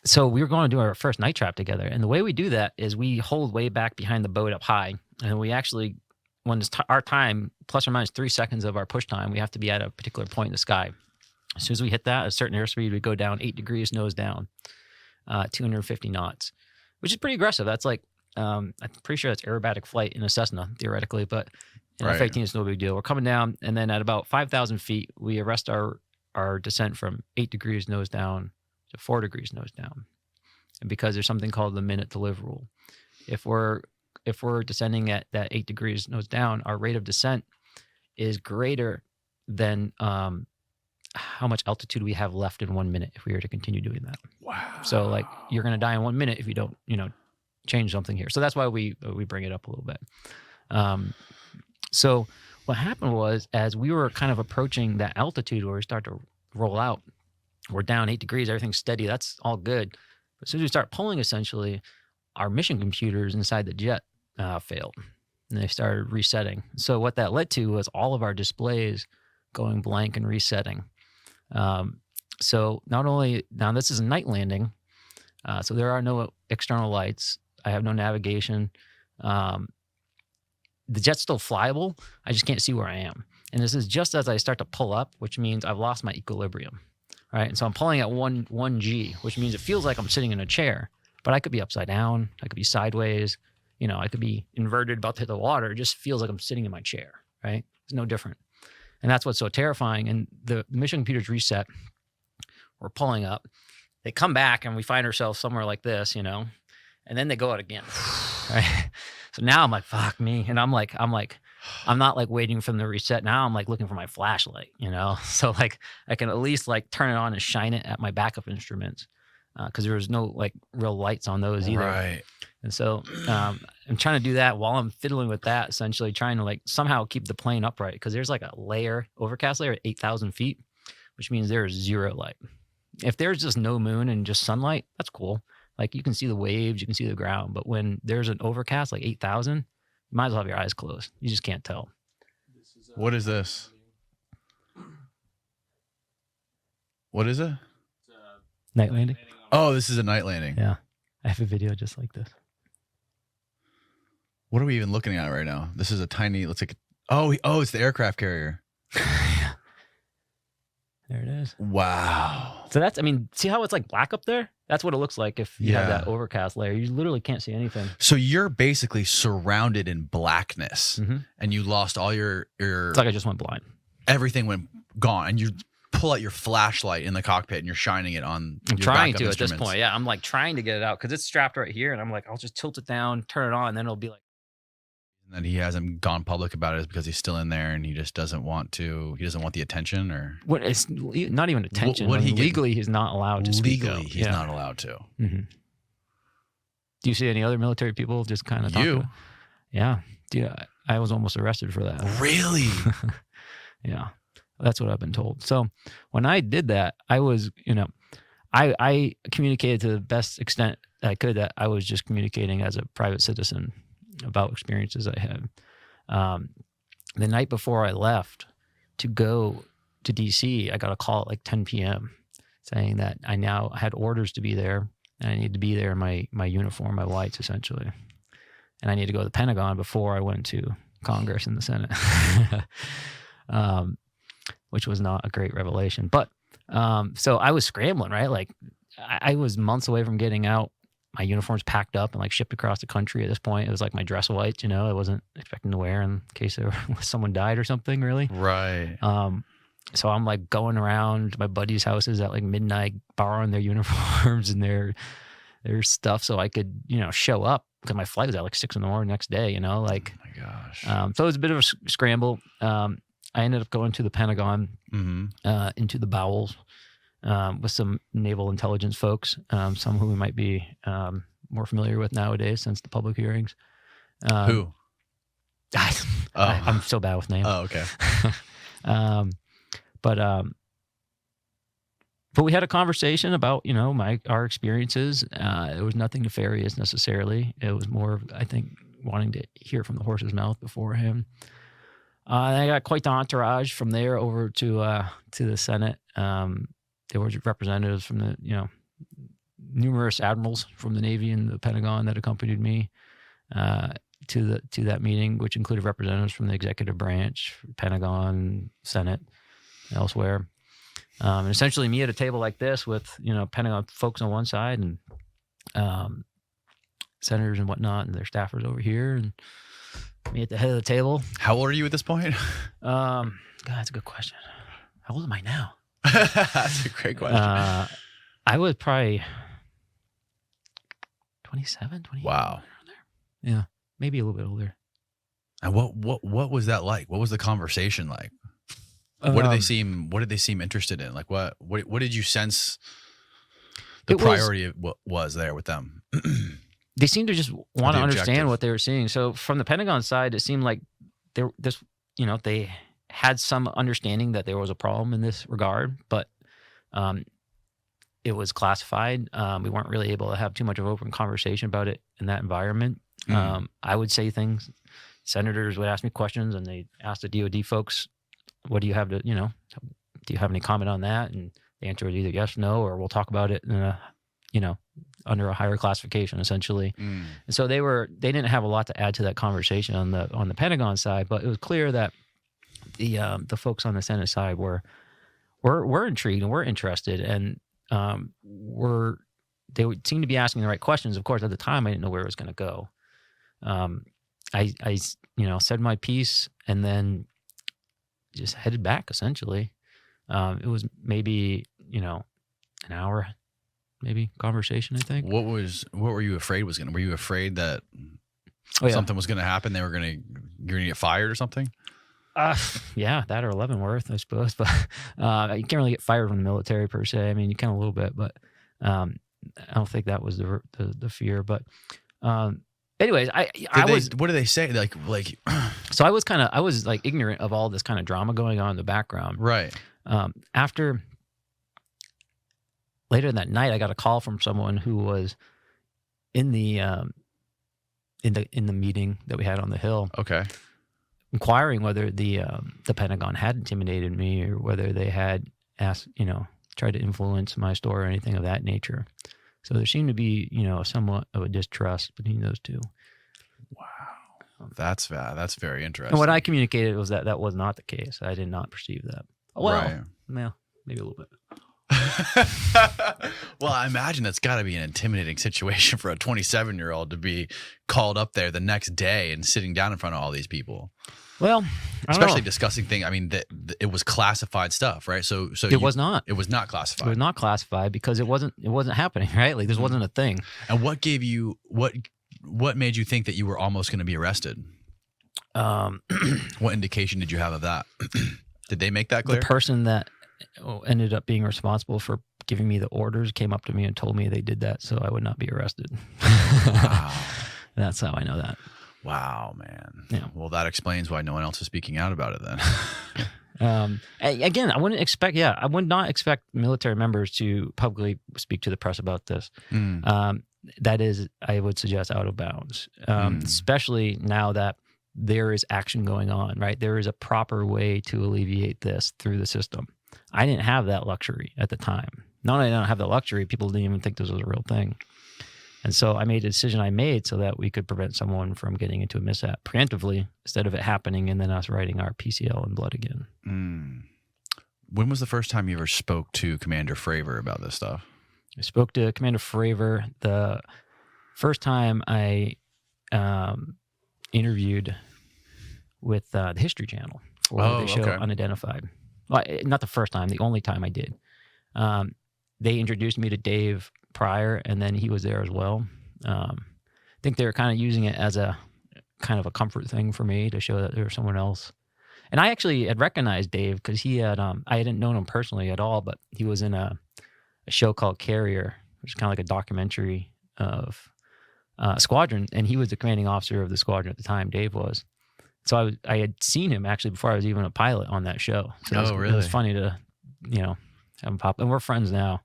So we were going to do our first night trap together. And the way we do that is we hold way back behind the boat up high. And we actually, when it's our time, plus or minus 3 seconds of our push time, we have to be at a particular point in the sky. As soon as we hit that, at a certain airspeed, we go down 8 degrees, nose down, 250 knots, which is pretty aggressive. That's like, I'm pretty sure that's aerobatic flight in a Cessna, theoretically, but in F-18, it's no big deal. We're coming down, and then at about 5,000 feet, we arrest our descent from 8 degrees nose down to 4 degrees nose down. And because there's something called the minute to live rule. If we're descending at that 8 degrees nose down, our rate of descent is greater than how much altitude we have left in 1 minute if we were to continue doing that. Wow. So like, you're going to die in 1 minute if you don't, change something here. So that's why we bring it up a little bit. So what happened was, as we were kind of approaching that altitude where we start to roll out, we're down 8 degrees, everything's steady, that's all good. But as soon as we start pulling, essentially, our mission computers inside the jet failed, and they started resetting. So what that led to was all of our displays going blank and resetting. So not only, now this is a night landing, so there are no external lights. I have no navigation. The jet's still flyable. I just can't see where I am. And this is just as I start to pull up, which means I've lost my equilibrium. Right. And so I'm pulling at 1G, which means it feels like I'm sitting in a chair, but I could be upside down. I could be sideways. I could be inverted, about to hit the water. It just feels like I'm sitting in my chair. Right. It's no different. And that's what's so terrifying. And the mission computers reset. We're pulling up. They come back, and we find ourselves somewhere like this, and then they go out again. Right. So now I'm like, fuck me. And I'm not like waiting for them to reset. Now I'm like looking for my flashlight, So like I can at least like turn it on and shine it at my backup instruments, because there was no like real lights on those either. Right. And so I'm trying to do that while I'm fiddling with that, essentially trying to like somehow keep the plane upright, because there's like a overcast layer at 8,000 feet, which means there is zero light. If there's just no moon and just sunlight, that's cool. Like you can see the waves, you can see the ground. But when there's an overcast, like 8,000, you might as well have your eyes closed. You just can't tell. What is this? What is it? Night landing? Oh, this is a night landing. Yeah. I have a video just like this. What are we even looking at right now? This is a tiny, let's like, it's the aircraft carrier. There it is. Wow. So see how it's like black up there? That's what it looks like if you have that overcast layer. You literally can't see anything. So you're basically surrounded in blackness, and you lost all your It's like I just went blind. Everything went gone, and you pull out your flashlight in the cockpit and you're shining it on. I'm trying to at this point. Yeah, I'm like trying to get it out because it's strapped right here, and I'm like, I'll just tilt it down, turn it on, and then it'll be like. And that he hasn't gone public about it is because he's still in there and he just doesn't want to. He doesn't want the attention, or What it's not even attention. What I he mean, get- legally, he's not allowed to speak legally out. he's Yeah. not allowed to. Mm-hmm. Do you see any other military people just kind of talking? Yeah. Dude, I was almost arrested for that. Really? Yeah. That's what I've been told. So when I did that, I was, I communicated to the best extent I could that I was just communicating as a private citizen about experiences I had. The night before I left to go to DC, I got a call at like 10 p.m. saying that I now had orders to be there and I need to be there in my uniform, my whites essentially. And I need to go to the Pentagon before I went to Congress and the Senate, which was not a great revelation. But so I was scrambling, right? Like I was months away from getting out. My uniform's packed up and like shipped across the country at this point. It was like my dress white, I wasn't expecting to wear in case someone died or something, really. Right. So I'm like going around my buddies' houses at like midnight, borrowing their uniforms and their stuff so I could, show up because my flight was at like 6 a.m. next day, like. Oh my gosh. So it was a bit of a scramble. I ended up going to the Pentagon, into the bowels, with some naval intelligence folks, some who we might be more familiar with nowadays since the public hearings. Who? I'm so bad with names. Oh, okay. But we had a conversation about, our experiences. It was nothing nefarious necessarily. It was more of, I think, wanting to hear from the horse's mouth beforehand. And I got quite the entourage from there over to the Senate. There were representatives from the, numerous admirals from the Navy and the Pentagon that accompanied me to that meeting, which included representatives from the executive branch, Pentagon, Senate, elsewhere. And essentially me at a table like this with, Pentagon folks on one side and senators and whatnot and their staffers over here and me at the head of the table. How old are you at this point? God, that's a good question. How old am I now? That's a great question. I was probably 27, 28. Wow. Yeah, maybe a little bit older. And what was that like? What was the conversation like? What did they seem interested in? Like what did you sense the priority was there with them? They seemed to just want to understand objective. what they were seeing. So from the Pentagon side, it seemed like they had some understanding that there was a problem in this regard, but it was classified. We weren't really able to have too much of an open conversation about it in that environment. I would say things. Senators would ask me questions, and they asked the DoD folks, "What do you have to, do you have any comment on that?" And the answer was either yes, no, or we'll talk about it in under a higher classification, essentially. And so they didn't have a lot to add to that conversation on the Pentagon side, but it was clear that the folks on the Senate side were intrigued and were interested, and they would seem to be asking the right questions. Of course, at the time, I didn't know where it was going to go. I said my piece and then just headed back. Essentially, it was maybe an hour, maybe conversation. I think. What were you afraid was going to? Were you afraid that something was going to happen? You're going to get fired or something? Yeah, that or Leavenworth, I suppose. But you can't really get fired from the military per se. I mean, you can a little bit, but I don't think that was the fear. But anyways, what do they say? Like so I was like ignorant of all this kind of drama going on in the background. Right. After later that night, I got a call from someone who was in the meeting that we had on the Hill. Okay. Inquiring whether the Pentagon had intimidated me or whether they had asked, tried to influence my story or anything of that nature. So there seemed to be, somewhat of a distrust between those two. Wow. That's very interesting. And what I communicated was that was not the case. I did not perceive that. Well, right. Well, maybe a little bit. Well, I imagine that's got to be an intimidating situation for a 27-year-old to be called up there the next day and sitting down in front of all these people. Well, especially discussing things. I mean, it was classified stuff, right? So it was not. It was not classified. It was not classified because it wasn't happening, right? Like this wasn't a thing. And what gave you what made you think that you were almost going to be arrested? What indication did you have of that? Did they make that clear? The person that ended up being responsible for giving me the orders came up to me and told me they did that so I would not be arrested. Wow. That's how I know that. Wow, man. Yeah. Well, that explains why no one else is speaking out about it then. Again, I would not expect military members to publicly speak to the press about this. That is, I would suggest, out of bounds, especially now that there is action going on, right? There is a proper way to alleviate this through the system. I didn't have that luxury at the time. Not only did I not have the luxury, people didn't even think this was a real thing. And so I made a decision I made so that we could prevent someone from getting into a mishap preemptively instead of it happening and then us writing our PCL in blood again. When was the first time you ever spoke to Commander Fravor about this stuff? I spoke to Commander Fravor the first time I interviewed with the History Channel for the show Unidentified. Well, not the first time, the only time I did. They introduced me to Dave prior, and then he was there as well. I think they were kind of using it as a kind of a comfort thing for me to show that there was someone else. And I actually had recognized Dave because he had, I hadn't known him personally at all, but he was in a show called Carrier, which is kind of like a documentary of squadron, and he was the commanding officer of the squadron at the time, Dave was. So I had seen him actually before I was even a pilot on that show. So it was funny to, have him pop. And we're friends now.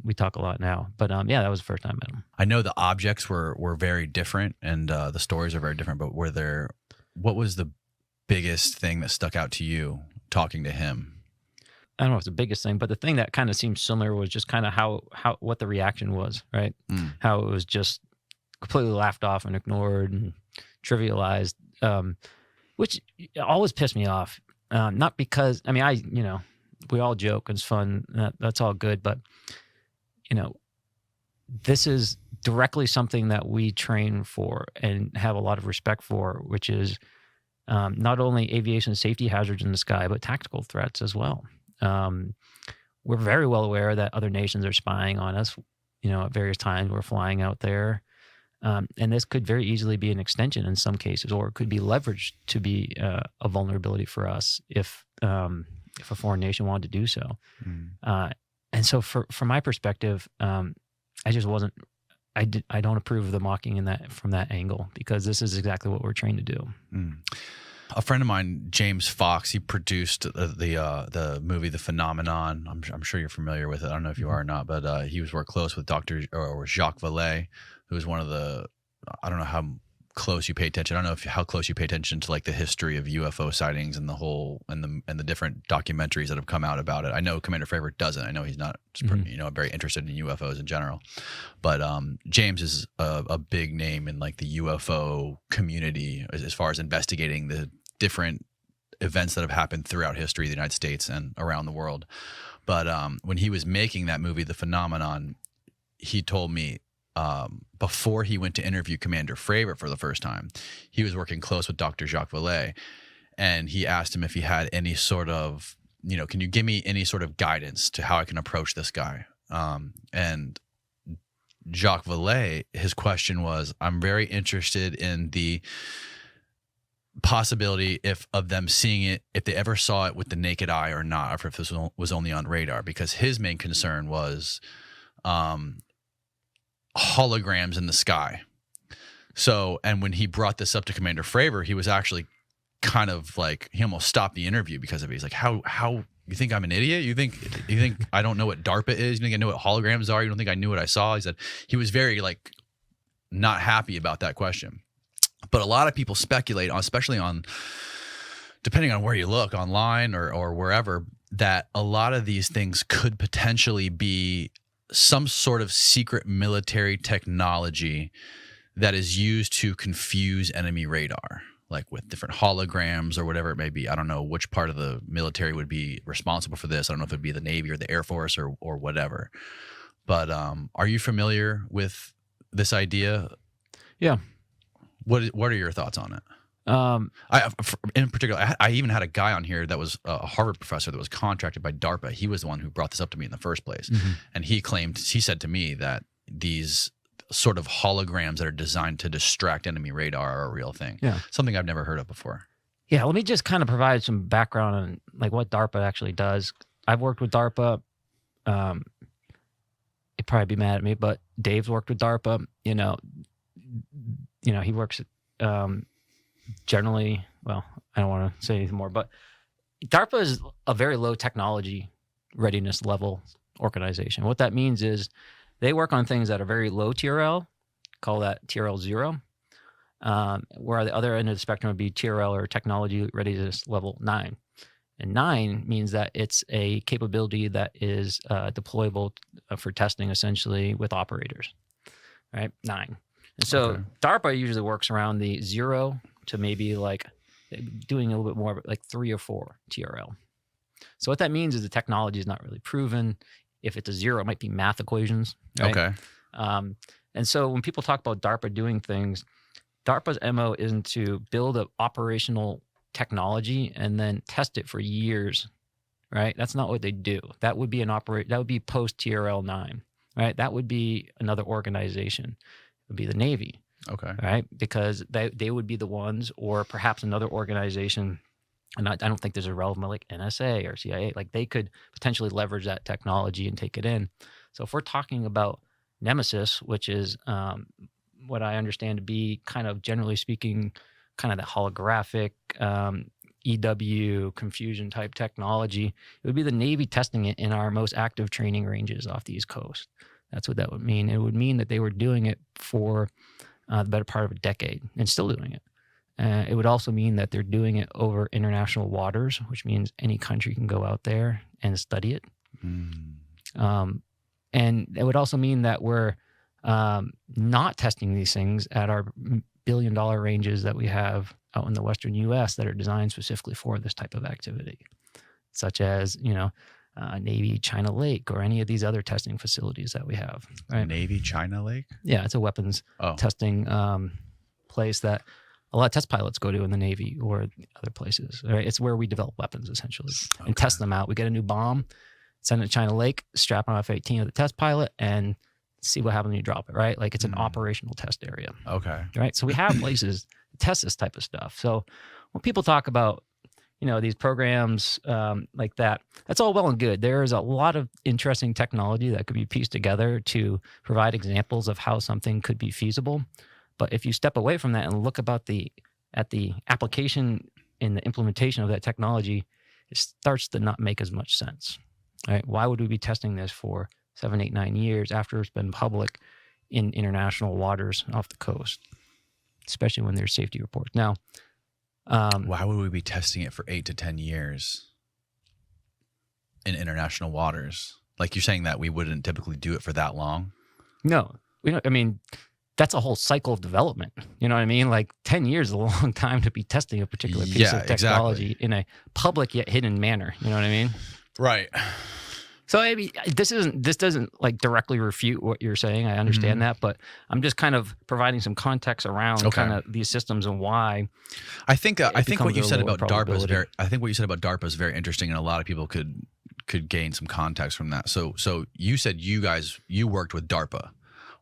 We talk a lot now. But that was the first time I met him. I know the objects were very different and the stories are very different, but what was the biggest thing that stuck out to you talking to him? I don't know if it's the biggest thing, but the thing that kind of seemed similar was just kind of what the reaction was, right? How it was just completely laughed off and ignored and trivialized, which always pissed me off. Not because, we all joke, it's fun, that's all good, but, this is directly something that we train for and have a lot of respect for, which is not only aviation safety hazards in the sky, but tactical threats as well. We're very well aware that other nations are spying on us, at various times we're flying out there. And this could very easily be an extension in some cases, or it could be leveraged to be a vulnerability for us if a foreign nation wanted to do so. And so from my perspective, I just wasn't, I don't approve of the mocking from that angle, because this is exactly what we're trained to do. A friend of mine, James Fox, he produced the movie The Phenomenon. I'm sure you're familiar with it. I don't know if you are or not, but he worked close with Jacques Vallée, who was one of the, I don't know how close you pay attention. I don't know how close you pay attention to like the history of UFO sightings and the different documentaries that have come out about it. I know Commander Fravor doesn't. I know he's not, very interested in UFOs in general. But James is a big name in like the UFO community as far as investigating the different events that have happened throughout history of the United States and around the world. But when he was making that movie, The Phenomenon, he told me before he went to interview Commander Fravor for the first time, he was working close with Dr. Jacques Vallée, and he asked him if he had any sort of, can you give me any sort of guidance to how I can approach this guy? And Jacques Vallée, his question was, I'm very interested in the possibility of them seeing it, if they ever saw it with the naked eye or not, or if this was only on radar, because his main concern was holograms in the sky. So, and when he brought this up to Commander Fravor, he was actually kind of like, he almost stopped the interview because of it. He's like, how you think I'm an idiot? You think I don't know what DARPA is? You think I know what holograms are? You don't think I knew what I saw? He said he was very like not happy about that question. But a lot of people speculate, especially depending on where you look online or wherever, that a lot of these things could potentially be some sort of secret military technology that is used to confuse enemy radar, like with different holograms or whatever it may be. I don't know which part of the military would be responsible for this. I don't know if it'd be the Navy or the Air Force or whatever. But are you familiar with this idea? Yeah. What are your thoughts on it? In particular, I even had a guy on here that was a Harvard professor that was contracted by DARPA. He was the one who brought this up to me in the first place. And he said to me that sort of holograms that are designed to distract enemy radar are a real thing. Yeah. Something I've never heard of before. Yeah, let me just kind of provide some background on like what DARPA actually does. I've worked with DARPA. He'd probably be mad at me, but Dave's worked with DARPA. You know, he works generally. Well, I don't want to say anything more, but DARPA is a very low technology readiness level organization. What that means is they work on things that are very low TRL, call that TRL 0. Where the other end of the spectrum would be TRL or technology readiness level 9. And 9 means that it's a capability that is deployable for testing essentially with operators, right? 9. And so DARPA usually works around the 0 to maybe like doing a little bit more, like 3 or 4 TRL. So what that means is the technology is not really proven. If it's a 0, it might be math equations, right? Okay. And so when people talk about DARPA doing things, DARPA's MO isn't to build an operational technology and then test it for years, right? That's not what they do. That would be that would be post TRL 9, right? That would be another organization. It would be the Navy, Okay. right? Because they would be the ones, or perhaps another organization. And I don't think there's a relevant like NSA or CIA. Like they could potentially leverage that technology and take it in. So if we're talking about Nemesis, which is what I understand to be kind of generally speaking, kind of the holographic EW confusion type technology, it would be the Navy testing it in our most active training ranges off the East Coast. That's what that would mean. It would mean that they were doing it for the better part of a decade and still doing it. It would also mean that they're doing it over international waters, which means any country can go out there and study it. And it would also mean that we're not testing these things at our billion-dollar ranges that we have out in the Western U.S. that are designed specifically for this type of activity, such as, Navy China Lake or any of these other testing facilities that we have. Right? Navy China Lake? Yeah, it's a weapons testing place that a lot of test pilots go to in the Navy or other places. Right? It's where we develop weapons, essentially, and test them out. We get a new bomb, send it to China Lake, strap on F-18 with the test pilot, and see what happens when you drop it, right? Like it's an operational test area. Okay. Right? So we have places to test this type of stuff. So when people talk about, these programs like that, that's all well and good. There is a lot of interesting technology that could be pieced together to provide examples of how something could be feasible. But if you step away from that and look at the application and the implementation of that technology, it starts to not make as much sense. Right? Why would we be testing this for 7, 8, 9 years after it's been public in international waters off the coast, especially when there's safety reports? Now, why would we be testing it for 8 to 10 years in international waters? Like you're saying that we wouldn't typically do it for that long? No, that's a whole cycle of development. You know what I mean? Like 10 years is a long time to be testing a particular piece of technology in a public yet hidden manner. You know what I mean? Right. So I mean, this doesn't like directly refute what you're saying. I understand that, but I'm just kind of providing some context around kind of these systems and why. I think what you said about DARPA is very interesting, and a lot of people could gain some context from that. So you said you worked with DARPA.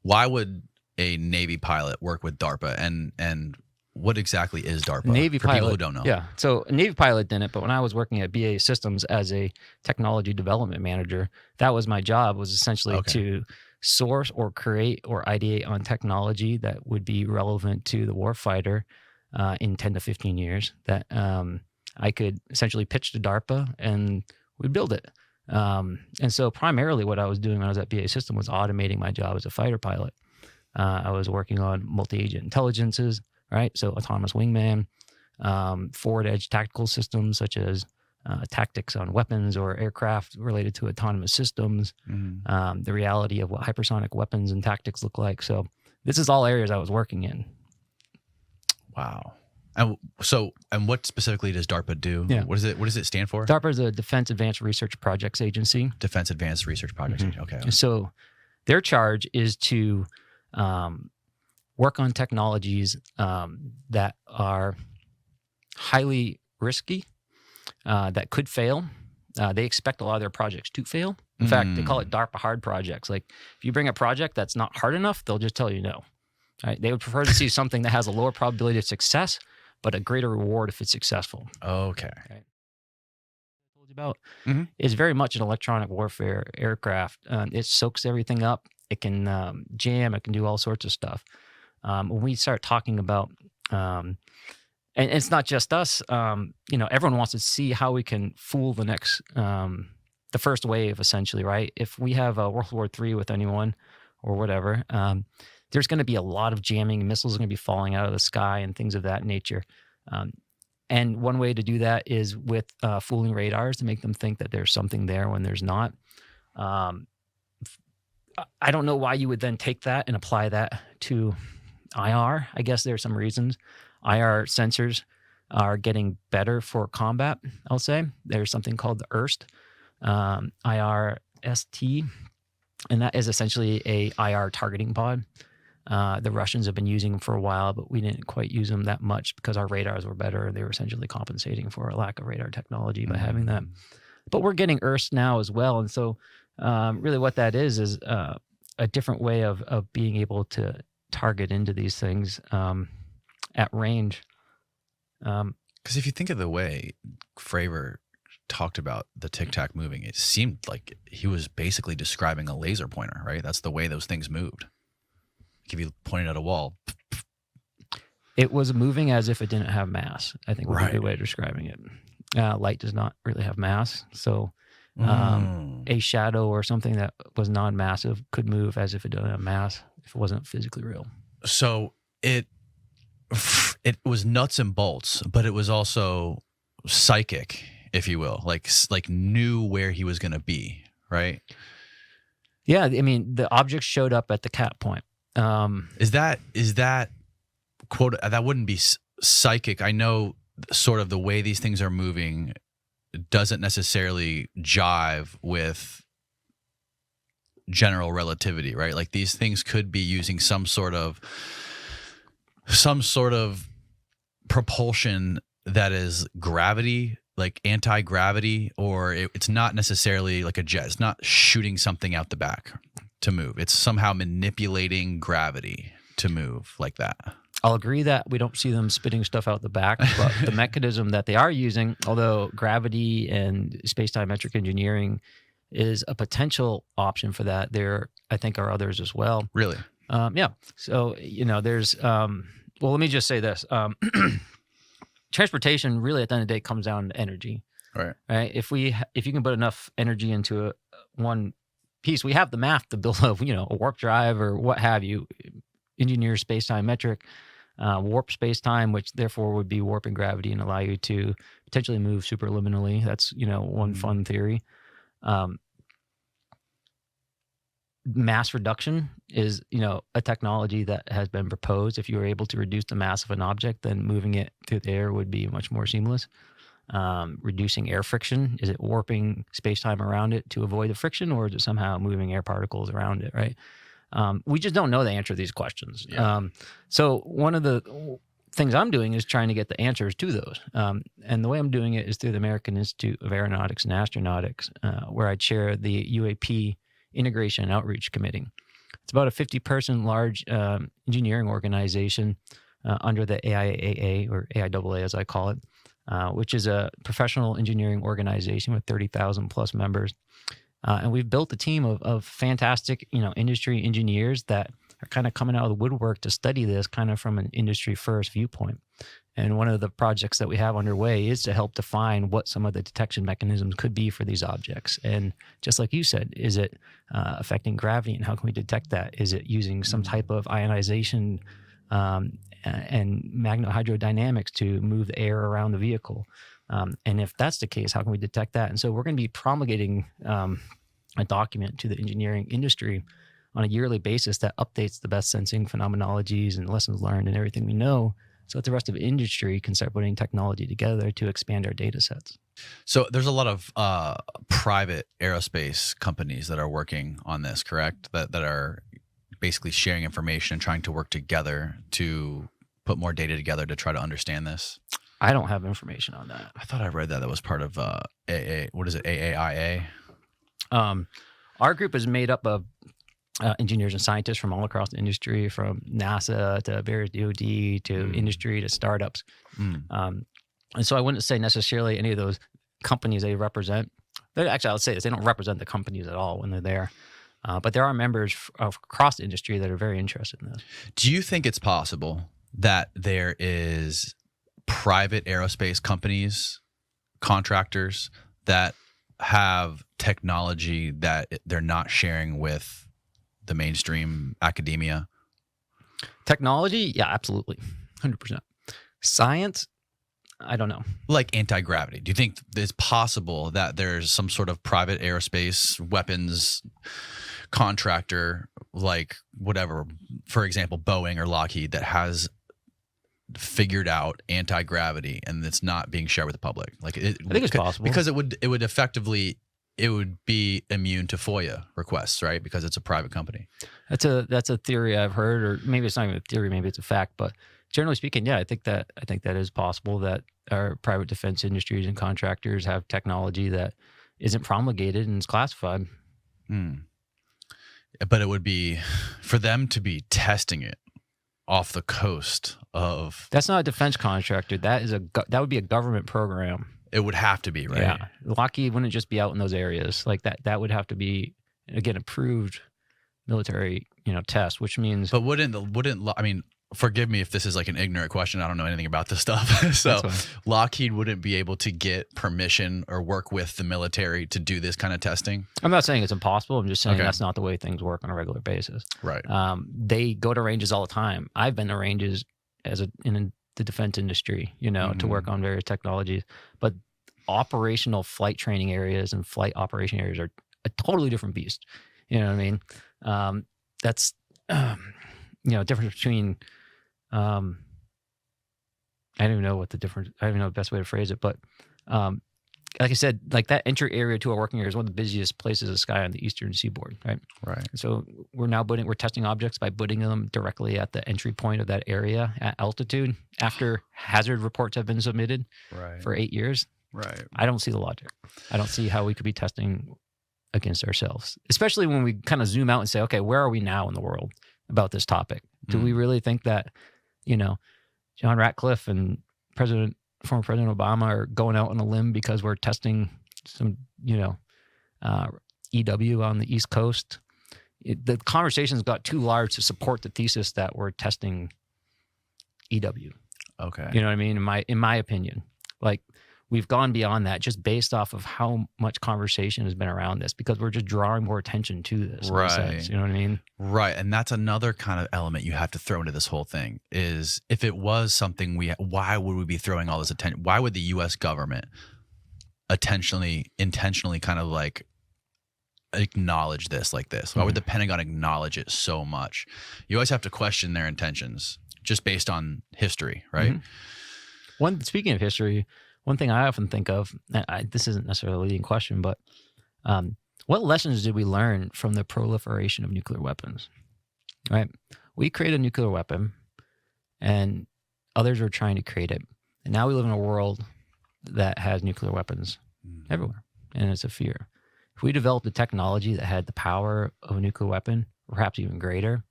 Why would a Navy pilot work with DARPA, and what exactly is DARPA? Navy for pilot, people who don't know. Yeah, so a Navy pilot didn't, but when I was working at BAE Systems as a technology development manager, that was my job, was essentially to source or create or ideate on technology that would be relevant to the warfighter in 10 to 15 years that I could essentially pitch to DARPA and we'd build it. And so primarily what I was doing when I was at BAE Systems was automating my job as a fighter pilot. I was working on multi-agent intelligences, right? So autonomous wingman, forward edge tactical systems such as tactics on weapons or aircraft related to autonomous systems, the reality of what hypersonic weapons and tactics look like. So this is all areas I was working in. Wow. And what specifically does DARPA do? Yeah. What does it stand for? DARPA is a Defense Advanced Research Projects Agency. Defense Advanced Research Projects Agency. Okay. So their charge is to work on technologies that are highly risky, that could fail, They expect a lot of their projects to fail. In fact, they call it DARPA hard projects. Like if you bring a project that's not hard enough, they'll just tell you no. Right? They would prefer to see something that has a lower probability of success, but a greater reward if it's successful. Okay. Right? Told you about is very much an electronic warfare aircraft. It soaks everything up. It can jam. It can do all sorts of stuff. When we start talking about, and it's not just us, everyone wants to see how we can fool the next, the first wave, essentially, right? If we have a World War III with anyone or whatever, there's going to be a lot of jamming. Missiles are going to be falling out of the sky and things of that nature. And one way to do that is with fooling radars to make them think that there's something there when there's not. I don't know why you would then take that and apply that to IR. I guess there are some reasons. IR sensors are getting better for combat, I'll say. There's something called the IRST, IRST, and that is essentially a IR targeting pod. The Russians have been using them for a while, but we didn't quite use them that much because our radars were better. They were essentially compensating for a lack of radar technology by having that. But we're getting IRST now as well. And so really what that is a different way of being able to target into these things at range. Because if you think of the way Fravor talked about the Tic Tac moving, it seemed like he was basically describing a laser pointer, right? That's the way those things moved. Like if you pointed at a wall. It was moving as if it didn't have mass, I think would be a good way of describing it. Light does not really have mass. So a shadow or something that was non-massive could move as if it didn't have mass if it wasn't physically real. So it was nuts and bolts, but it was also psychic, if you will, like knew where he was going to be, right? Yeah, I mean, the objects showed up at the cap point. Is that quote? That wouldn't be psychic. I know sort of the way these things are moving doesn't necessarily jive with general relativity, right? Like these things could be using some sort of propulsion that is gravity, like anti-gravity, or it's not necessarily like a jet. It's not shooting something out the back to move. It's somehow manipulating gravity to move like that. I'll agree that we don't see them spitting stuff out the back, but the mechanism that they are using, although gravity and space-time metric engineering is a potential option for that, there, I think, are others as well. Really? Yeah. So, there's, well, let me just say this. Transportation really at the end of the day comes down to energy. Right. Right. If you can put enough energy into one piece, we have the math to build a warp drive or what have you, engineer space-time metric, warp space-time, which therefore would be warping gravity and allow you to potentially move superliminally. That's, one fun theory. Mass reduction is, a technology that has been proposed. If you were able to reduce the mass of an object, then moving it through the air would be much more seamless. Reducing air friction, is it warping space-time around it to avoid the friction, or is it somehow moving air particles around it, right? We just don't know the answer to these questions. Yeah. So one of the things I'm doing is trying to get the answers to those. And the way I'm doing it is through the American Institute of Aeronautics and Astronautics, where I chair the UAP Integration and Outreach Committee. It's about a 50-person large engineering organization under the AIAA, or AIAA as I call it, which is a professional engineering organization with 30,000 plus members. And we've built a team of fantastic, industry engineers that are kind of coming out of the woodwork to study this kind of from an industry first viewpoint. And one of the projects that we have underway is to help define what some of the detection mechanisms could be for these objects. And just like you said, is it affecting gravity, and how can we detect that? Is it using some type of ionization and magnetohydrodynamics to move the air around the vehicle? And if that's the case, how can we detect that? And so we're going to be promulgating a document to the engineering industry on a yearly basis that updates the best sensing phenomenologies and lessons learned and everything we know, so that the rest of industry can start putting technology together to expand our data sets. So there's a lot of private aerospace companies that are working on this, correct? That are basically sharing information and trying to work together to put more data together to try to understand this. I don't have information on that. I thought I read that was part of AA. What is it? AAIA? Our group is made up of engineers and scientists from all across the industry, from NASA to various DoD to industry to startups. And so I wouldn't say necessarily any of those companies they represent. Actually, I would say this: they don't represent the companies at all when they're there. But there are members across the industry that are very interested in this. Do you think it's possible that there is private aerospace companies, contractors that have technology that they're not sharing with the mainstream academia? Technology? Yeah, absolutely. 100%. Science? I don't know. Like anti-gravity. Do you think it's possible that there's some sort of private aerospace weapons contractor, like whatever, for example, Boeing or Lockheed, that has figured out anti-gravity and it's not being shared with the public? Like, I think it's possible, because it would effectively, it would be immune to FOIA requests, right? Because it's a private company. That's a theory I've heard, or maybe it's not even a theory, maybe it's a fact. But generally speaking, yeah, I think that is possible, that our private defense industries and contractors have technology that isn't promulgated and is classified. But it would be for them to be testing it off the coast of. That's not a defense contractor. That would be a government program. It would have to be, right? Yeah, Lockheed wouldn't just be out in those areas like that. That would have to be, again, approved military, test, which means. But I mean, forgive me if this is like an ignorant question. I don't know anything about this stuff. So Lockheed wouldn't be able to get permission or work with the military to do this kind of testing? I'm not saying it's impossible. I'm just saying that's not the way things work on a regular basis. Right. They go to ranges all the time. I've been to ranges in the defense industry, to work on various technologies. But operational flight training areas and flight operation areas are a totally different beast. You know what I mean? That's, difference between, I don't even know what the difference, I don't even know the best way to phrase it, but like I said, like that entry area to our working area is one of the busiest places in the sky on the eastern seaboard, right? Right. So we're testing objects by putting them directly at the entry point of that area at altitude after hazard reports have been submitted for 8 years. Right. I don't see the logic. I don't see how we could be testing against ourselves, especially when we kind of zoom out and say, okay, where are we now in the world about this topic? Do we really think that, John Ratcliffe and former President Obama are going out on a limb because we're testing some, EW on the East Coast? The conversations got too large to support the thesis that we're testing EW. Okay. You know what I mean? In my opinion, like we've gone beyond that just based off of how much conversation has been around this, because we're just drawing more attention to this. Right. You know what I mean? Right. And that's another kind of element you have to throw into this whole thing is if it was something why would we be throwing all this attention? Why would the U.S. government intentionally kind of like acknowledge this like this? Why would the Pentagon acknowledge it so much? You always have to question their intentions just based on history, right? Speaking of history, one thing I often think of, and this isn't necessarily a leading question, but what lessons did we learn from the proliferation of nuclear weapons? Right? We created a nuclear weapon, and others were trying to create it. And now we live in a world that has nuclear weapons everywhere, and it's a fear. If we developed a technology that had the power of a nuclear weapon, perhaps even greater,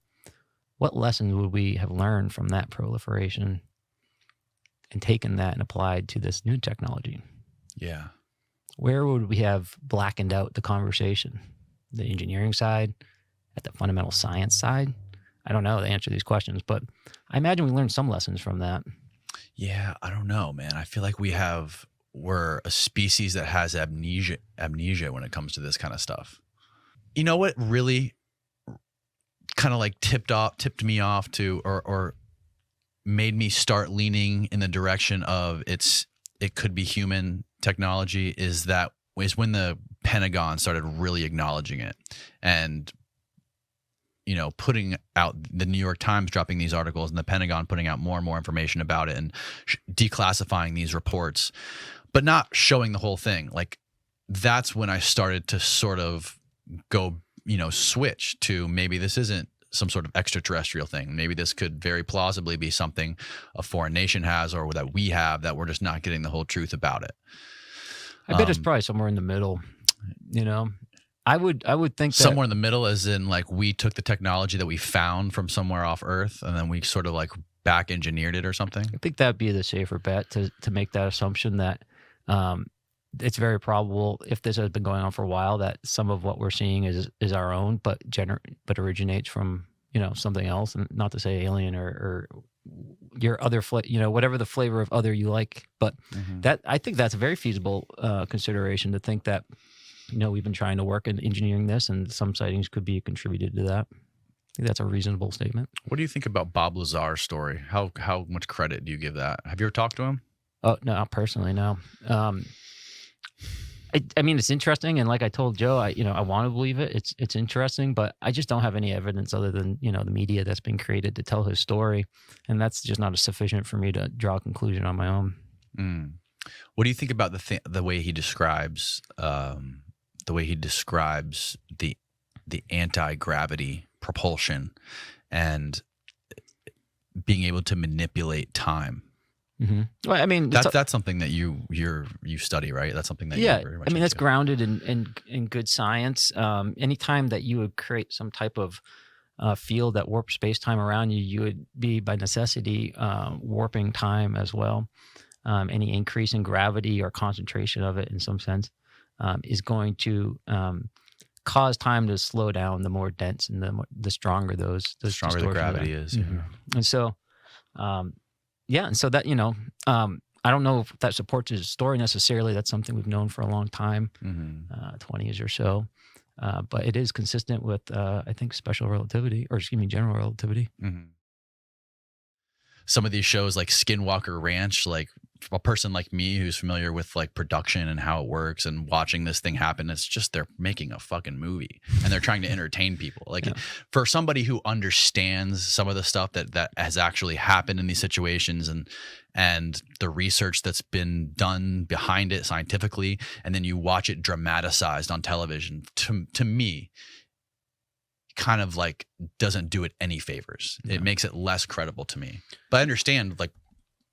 what lessons would we have learned from that proliferation and taken that and applied to this new technology? Yeah. Where would we have blackened out the conversation? The engineering side, at the fundamental science side? I don't know the answer to these questions, but I imagine we learned some lessons from that. Yeah, I don't know, man. I feel like we're a species that has amnesia when it comes to this kind of stuff. You know what really kind of like tipped me off to, or made me start leaning in the direction of it could be human technology is when the Pentagon started really acknowledging it and, putting out the New York Times dropping these articles and the Pentagon putting out more and more information about it and declassifying these reports, but not showing the whole thing. Like that's when I started to sort of go, switch to maybe this isn't some sort of extraterrestrial thing. Maybe this could very plausibly be something a foreign nation has or that we have that we're just not getting the whole truth about it. I bet it's probably somewhere in the middle. You know, I would think that somewhere in the middle, as in like we took the technology that we found from somewhere off Earth and then we sort of like back engineered it or something. I think that'd be the safer bet to make that assumption that it's very probable, if this has been going on for a while, that some of what we're seeing is our own, but originates from, you know, something else. And not to say alien or your other, you know, whatever the flavor of other you like. But that, I think that's a very feasible consideration, to think that, you know, we've been trying to work in engineering this, and some sightings could be contributed to that. I think that's a reasonable statement. What do you think about Bob Lazar's story? How much credit do you give that? Have you ever talked to him? Oh, no, not personally, no. I mean, it's interesting, and like I told Joe, I want to believe it. It's interesting, but I just don't have any evidence other than, you know, the media that's been created to tell his story, and that's just not sufficient for me to draw a conclusion on my own. What do you think about the way he describes the anti-gravity propulsion and being able to manipulate time? Well, I mean, that's something that you study, right? That's something that you're very much that's into. grounded in good science. Anytime that you would create some type of field that warps space-time around you, you would be by necessity warping time as well. Any increase in gravity or concentration of it in some sense is going to cause time to slow down. The more dense and the stronger the stronger the gravity is. And so and so that, you know, I don't know if that supports his story necessarily. That's something we've known for a long time, 20 years or so. But it is consistent with, I think, general relativity. Some of these shows like Skinwalker Ranch, like a person like me who's familiar with like production and how it works and watching this thing happen, it's just they're making a fucking movie and they're trying to entertain people. Like for somebody who understands some of the stuff that has actually happened in these situations and the research that's been done behind it scientifically, and then you watch it dramatized on television, to me, kind of like doesn't do it any favors. It makes it less credible to me. But I understand, like,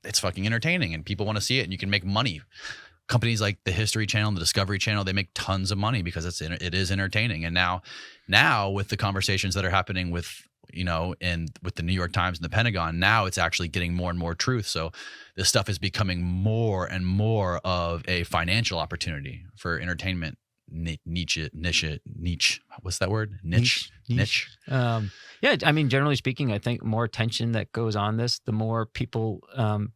it's fucking entertaining and people want to see it and you can make money. Companies like the History Channel, the Discovery Channel, they make tons of money because it is entertaining. And now with the conversations that are happening with, you know, with the New York Times and the Pentagon, now it's actually getting more and more truth. So this stuff is becoming more and more of a financial opportunity for entertainment. Niche. What's that word? Niche. Yeah, I mean, generally speaking, I think more attention that goes on this, the more people,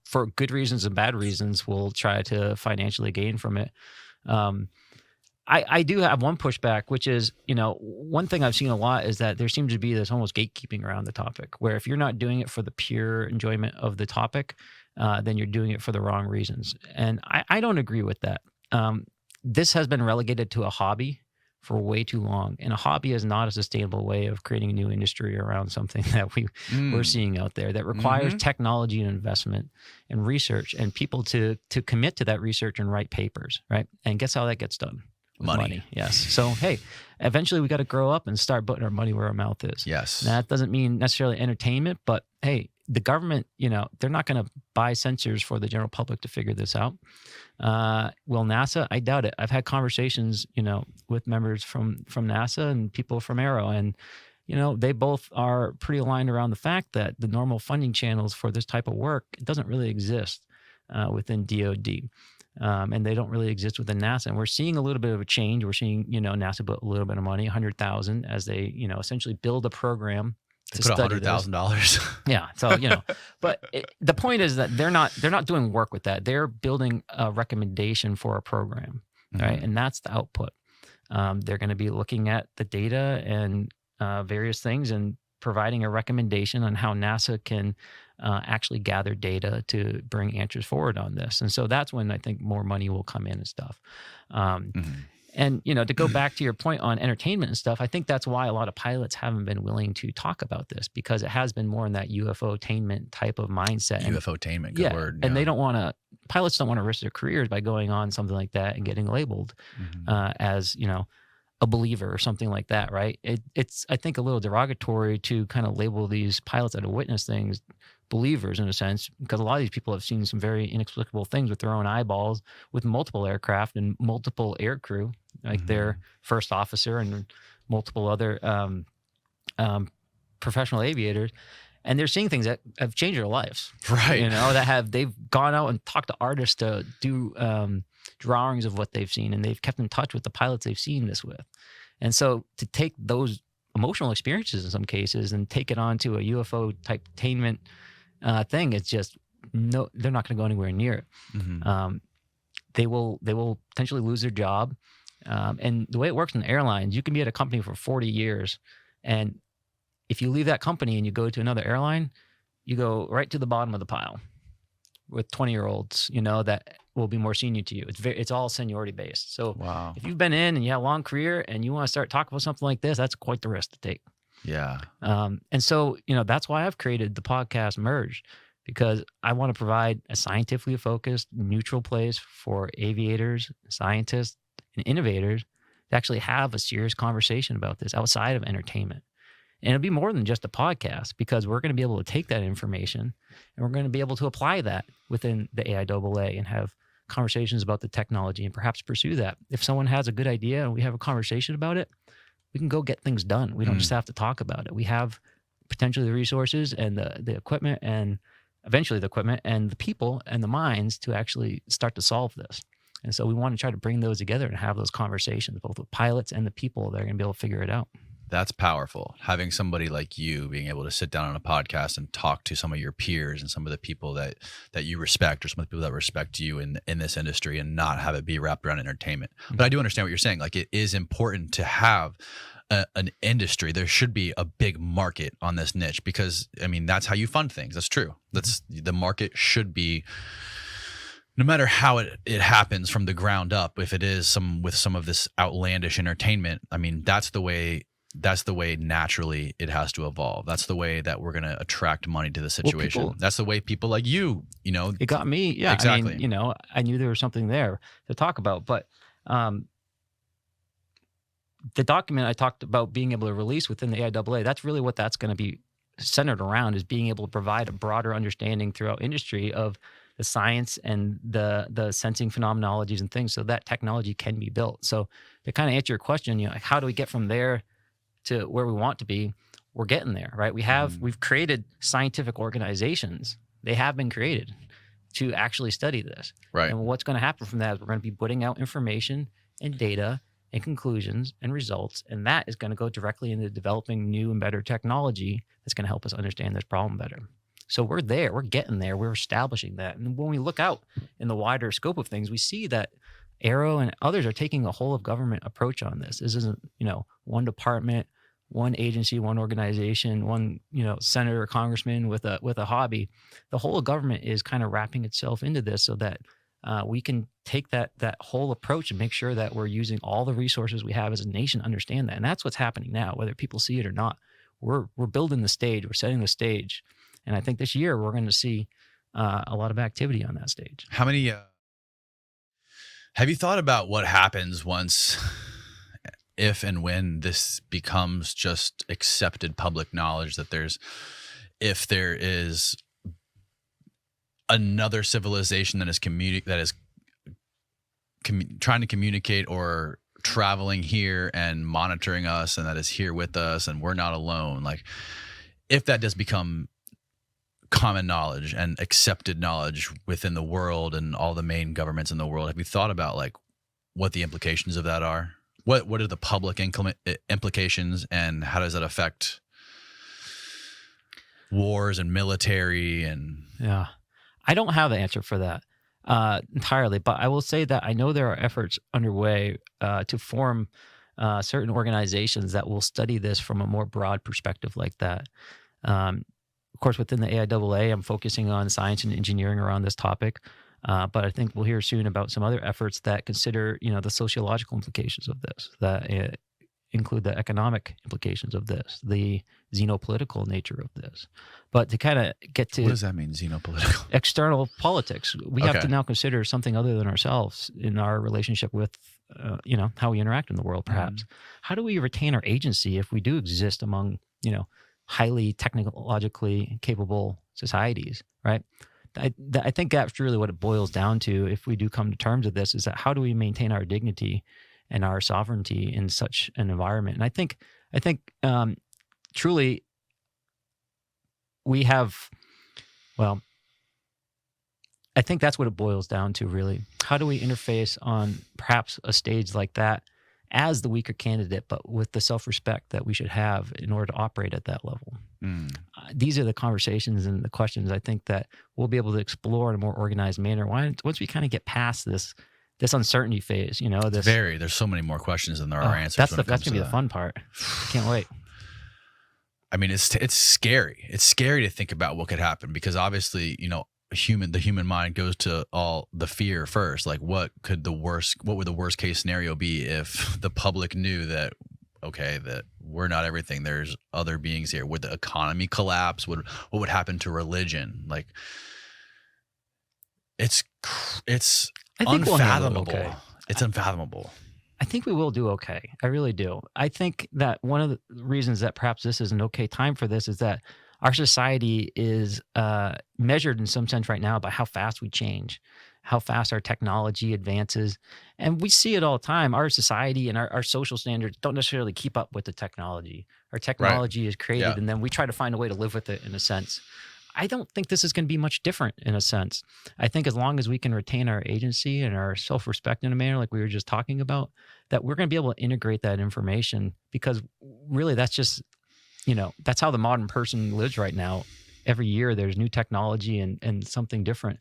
for good reasons and bad reasons, will try to financially gain from it. I do have one pushback, which is, you know, one thing I've seen a lot is that there seems to be this almost gatekeeping around the topic, where if you're not doing it for the pure enjoyment of the topic, then you're doing it for the wrong reasons. And I don't agree with that. This has been relegated to a hobby for way too long, and a hobby is not a sustainable way of creating a new industry around something that we're seeing out there that requires technology and investment and research and people to commit to that research and write papers, right? And guess how that gets done? With money. Yes. So, hey, eventually we got to grow up and start putting our money where our mouth is. Yes. Now, that doesn't mean necessarily entertainment, but hey, the government, you know, they're not going to buy sensors for the general public to figure this out. Will NASA? I doubt it. I've had conversations, you know, with members from NASA and people from Aero, and, you know, they both are pretty aligned around the fact that the normal funding channels for this type of work doesn't really exist within DoD. And they don't really exist within NASA. And we're seeing a little bit of a change. We're seeing, you know, NASA put a little bit of money, $100,000, as they, you know, essentially build a program to put study $100,000. Yeah. So, you know, but the point is that they're not doing work with that. They're building a recommendation for a program, right? And that's the output. They're going to be looking at the data and various things and providing a recommendation on how NASA can actually gather data to bring answers forward on this. And so that's when I think more money will come in and stuff. And, you know, to go back to your point on entertainment and stuff, I think that's why a lot of pilots haven't been willing to talk about this, because it has been more in that UFO-tainment type of mindset. UFO-tainment, good word. And they don't want to, pilots don't want to risk their careers by going on something like that and getting labeled as, you know, a believer or something like that, right? It's I think a little derogatory to kind of label these pilots that have witnessed things believers in a sense, because a lot of these people have seen some very inexplicable things with their own eyeballs, with multiple aircraft and multiple air crew, like their first officer and multiple other professional aviators, and they're seeing things that have changed their lives, Right. you know, they've gone out and talked to artists to do drawings of what they've seen, and they've kept in touch with the pilots they've seen this with. And so to take those emotional experiences in some cases and take it on to a UFO type attainment thing, it's just they're not going to go anywhere near it. They will potentially lose their job. And the way it works in airlines, you can be at a company for 40 years, and if you leave that company and you go to another airline, you go right to the bottom of the pile with 20-year-olds, you know, that will be more senior to you. It's all seniority based. So Wow. if you've been in and you have a long career and you want to start talking about something like this, that's quite the risk to take. Yeah. And so, you know, that's why I've created the podcast Merge, because I want to provide a scientifically focused, neutral place for aviators, scientists, and innovators to actually have a serious conversation about this outside of entertainment. And it'll be more than just a podcast, because we're going to be able to take that information and we're going to be able to apply that within the AIAA and have conversations about the technology and perhaps pursue that. If someone has a good idea and we have a conversation about it, we can go get things done. We don't just have to talk about it. We have potentially the resources and the equipment, and eventually the equipment and the people and the minds to actually start to solve this. And so we want to try to bring those together and have those conversations, both with pilots and the people that are going to be able to figure it out. That's powerful. Having somebody like you being able to sit down on a podcast and talk to some of your peers and some of the people that you respect, or some of the people that respect you in this industry, and not have it be wrapped around entertainment. But I do understand what you're saying. Like, it is important to have an industry. There should be a big market on this niche, because I mean, that's how you fund things. That's true. That's the market should be, no matter how it happens from the ground up. If it is with some of this outlandish entertainment, I mean, that's the way naturally it has to evolve. That's the way that we're going to attract money to the situation. That's the way people like you know. It got me. Yeah, exactly. I mean, you know, I knew there was something there to talk about, but the document I talked about being able to release within the AIAA, that's really what that's going to be centered around, is being able to provide a broader understanding throughout industry of the science and the sensing phenomenologies and things, so that technology can be built. So to kind of answer your question, you know, how do we get from there to where we want to be? We're getting there, right? We've created scientific organizations. They have been created to actually study this. Right. And what's going to happen from that is we're going to be putting out information and data and conclusions and results, and that is going to go directly into developing new and better technology that's going to help us understand this problem better. So we're there, we're getting there, we're establishing that. And when we look out in the wider scope of things, we see that Aero and others are taking a whole of government approach on this. This isn't, you know, one department, one agency, one organization, one, you know, senator or congressman with a hobby. The whole of government is kind of wrapping itself into this, so that we can take that whole approach and make sure that we're using all the resources we have as a nation to understand that. And that's what's happening now, whether people see it or not. We're building the stage, we're setting the stage. And I think this year we're going to see a lot of activity on that stage. How many, have you thought about what happens once, if and when this becomes just accepted public knowledge, that if there is another civilization that is trying to communicate or traveling here and monitoring us, and that is here with us, and we're not alone? Like, if that does become common knowledge and accepted knowledge within the world and all the main governments in the world, have you thought about like what the implications of that are? What are the public implications, and how does that affect wars and military? And yeah, I don't have the answer for that entirely, but I will say that I know there are efforts underway to form certain organizations that will study this from a more broad perspective like that. Of course, within the AIAA, I'm focusing on science and engineering around this topic, but I think we'll hear soon about some other efforts that consider, you know, the sociological implications of this. That include the economic implications of this, the xenopolitical nature of this. But to kind of get to What does that mean, xenopolitical? external politics, we have Okay. to now consider something other than ourselves in our relationship with, how we interact in the world, perhaps. How do we retain our agency if we do exist among, highly technologically capable societies, right? I think that's really what it boils down to. If we do come to terms with this, is that how do we maintain our dignity and our sovereignty in such an environment? And I think truly we have, well, I think that's what it boils down to, really. How do we interface on perhaps a stage like that as the weaker candidate, but with the self-respect that we should have in order to operate at that level? These are the conversations and the questions I think that we'll be able to explore in a more organized manner once we kind of get past this uncertainty phase. There's so many more questions than there are answers. That's going to be the fun part. I can't wait. I mean, it's scary. It's scary to think about what could happen, because obviously, the human mind goes to all the fear first. Like, what would the worst case scenario be if the public knew that, okay, that we're not everything, there's other beings here? Would the economy collapse? What would happen to religion? Like, it's unfathomable. Okay. It's unfathomable. I think we will do okay. I really do. I think that one of the reasons that perhaps this is an okay time for this is that our society is measured in some sense right now by how fast we change, how fast our technology advances. And we see it all the time. Our society and our social standards don't necessarily keep up with the technology. Our technology is created, and then we try to find a way to live with it in a sense. I don't think this is going to be much different in a sense. I think as long as we can retain our agency and our self-respect in a manner like we were just talking about, that we're going to be able to integrate that information, because really that's just, that's how the modern person lives right now. Every year there's new technology and something different.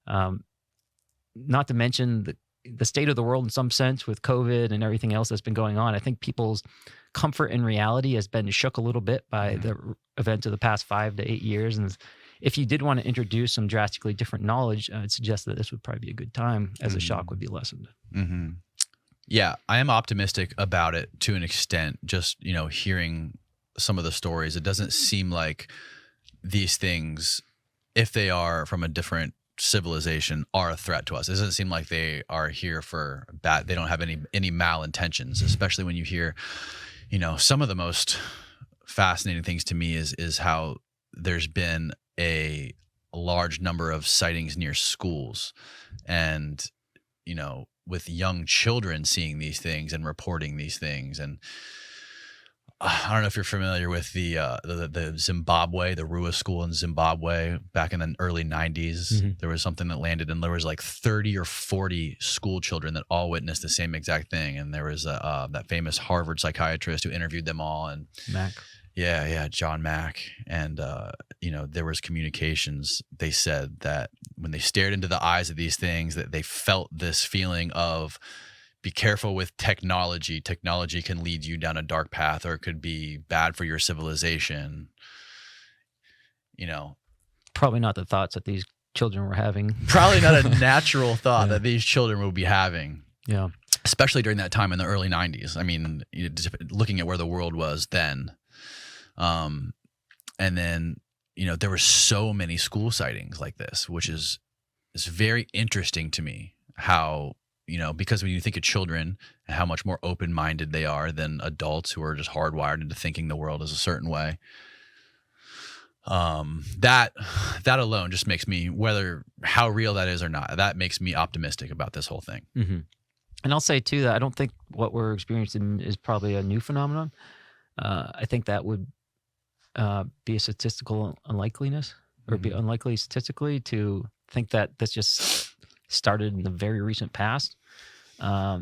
Not to mention the state of the world in some sense with COVID and everything else that's been going on. I think people's comfort in reality has been shook a little bit by the events of the past 5 to 8 years. And if you did want to introduce some drastically different knowledge, I'd suggest that this would probably be a good time, as the shock would be lessened. Mm-hmm. Yeah, I am optimistic about it to an extent. Just, hearing some of the stories, it doesn't seem like these things, if they are from a different civilization, are a threat to us. It doesn't seem like they are here for bad. They don't have any malintentions, especially when you hear, some of the most fascinating things to me is how there's been a large number of sightings near schools, and, with young children seeing these things and reporting these things. And I don't know if you're familiar with the Zimbabwe, the Rua school in Zimbabwe back in the early 90s. Mm-hmm. There was something that landed, and there was like 30 or 40 school children that all witnessed the same exact thing. And there was that famous Harvard psychiatrist who interviewed them all. And Mac. Yeah, John Mack. And, there was communications. They said that when they stared into the eyes of these things, that they felt this feeling of, be careful with technology. Technology can lead you down a dark path, or it could be bad for your civilization. Probably not the thoughts that these children were having. Probably not a natural thought that these children would be having. Yeah. Especially during that time in the early 90s. I mean, looking at where the world was then. And then, there were so many school sightings like this, which is very interesting to me, how, because when you think of children and how much more open-minded they are than adults who are just hardwired into thinking the world is a certain way, that alone just makes me, whether how real that is or not, that makes me optimistic about this whole thing. Mm-hmm. And I'll say too that I don't think what we're experiencing is probably a new phenomenon. I think that would be a statistical unlikeliness, or be unlikely statistically to think that this just started in the very recent past. I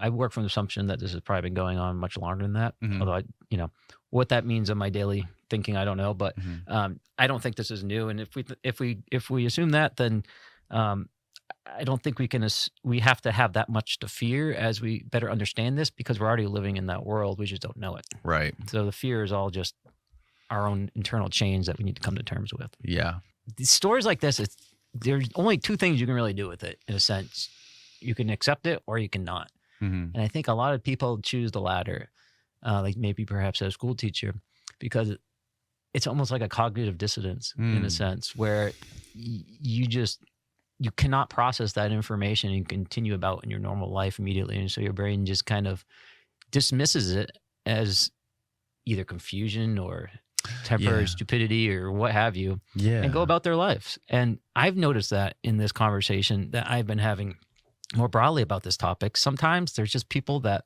work from the assumption that this has probably been going on much longer than that. Mm-hmm. Although what that means in my daily thinking, I don't know. But I don't think this is new. And if we assume that, then I don't think we have to have that much to fear as we better understand this, because we're already living in that world. We just don't know it. Right. So the fear is all just our own internal change that we need to come to terms with. Yeah. These stories like this, there's only two things you can really do with it, in a sense. You can accept it or you can not. And I think a lot of people choose the latter, like maybe perhaps as a school teacher, because it's almost like a cognitive dissonance in a sense where you cannot process that information and continue about in your normal life immediately. And so your brain just kind of dismisses it as either confusion or temporary stupidity or what have you, and go about their lives. And I've noticed that in this conversation that I've been having more broadly about this topic. Sometimes there's just people that,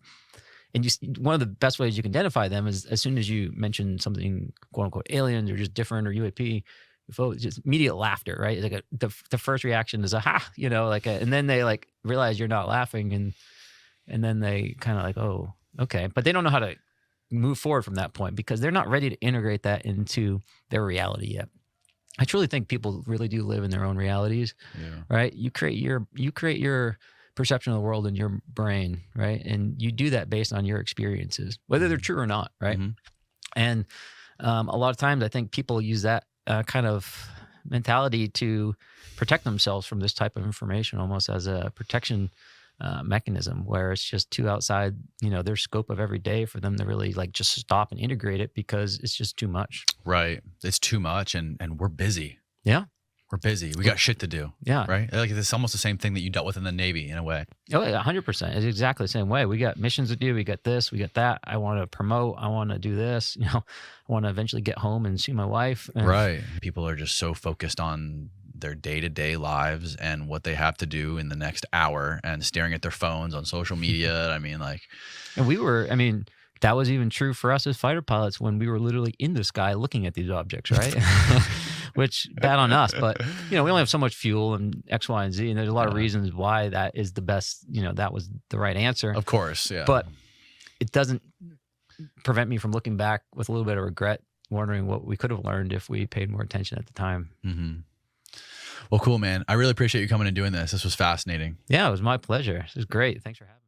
and one of the best ways you can identify them is as soon as you mention something, quote unquote, aliens or just different or UAP, just immediate laughter, right? It's like the first reaction is and then they like realize you're not laughing, and then they kind of like, oh, okay. But they don't know how to move forward from that point because they're not ready to integrate that into their reality yet. I truly think people really do live in their own realities, right? You create your perception of the world in your brain, right? And you do that based on your experiences, whether they're true or not, right? And a lot of times I think people use that kind of mentality to protect themselves from this type of information, almost as a protection mechanism, where it's just too outside, their scope of every day for them to really like just stop and integrate it because it's just too much. Right. It's too much, and we're busy. Yeah. We're busy. We got shit to do. Yeah. Right. Like it's almost the same thing that you dealt with in the Navy in a way. Oh, 100%. It's exactly the same way. We got missions to do. We got this. We got that. I want to promote. I want to do this. I want to eventually get home and see my wife. Right. People are just so focused on their day-to-day lives and what they have to do in the next hour and staring at their phones on social media. And that was even true for us as fighter pilots when we were literally in the sky looking at these objects, right? Which, bad on us, but we only have so much fuel and X, Y, and Z, and there's a lot of reasons why that is the best, that was the right answer. Of course, yeah. But it doesn't prevent me from looking back with a little bit of regret, wondering what we could have learned if we paid more attention at the time. Well, cool, man. I really appreciate you coming and doing this. This was fascinating. Yeah, it was my pleasure. This was great. Thanks for having me.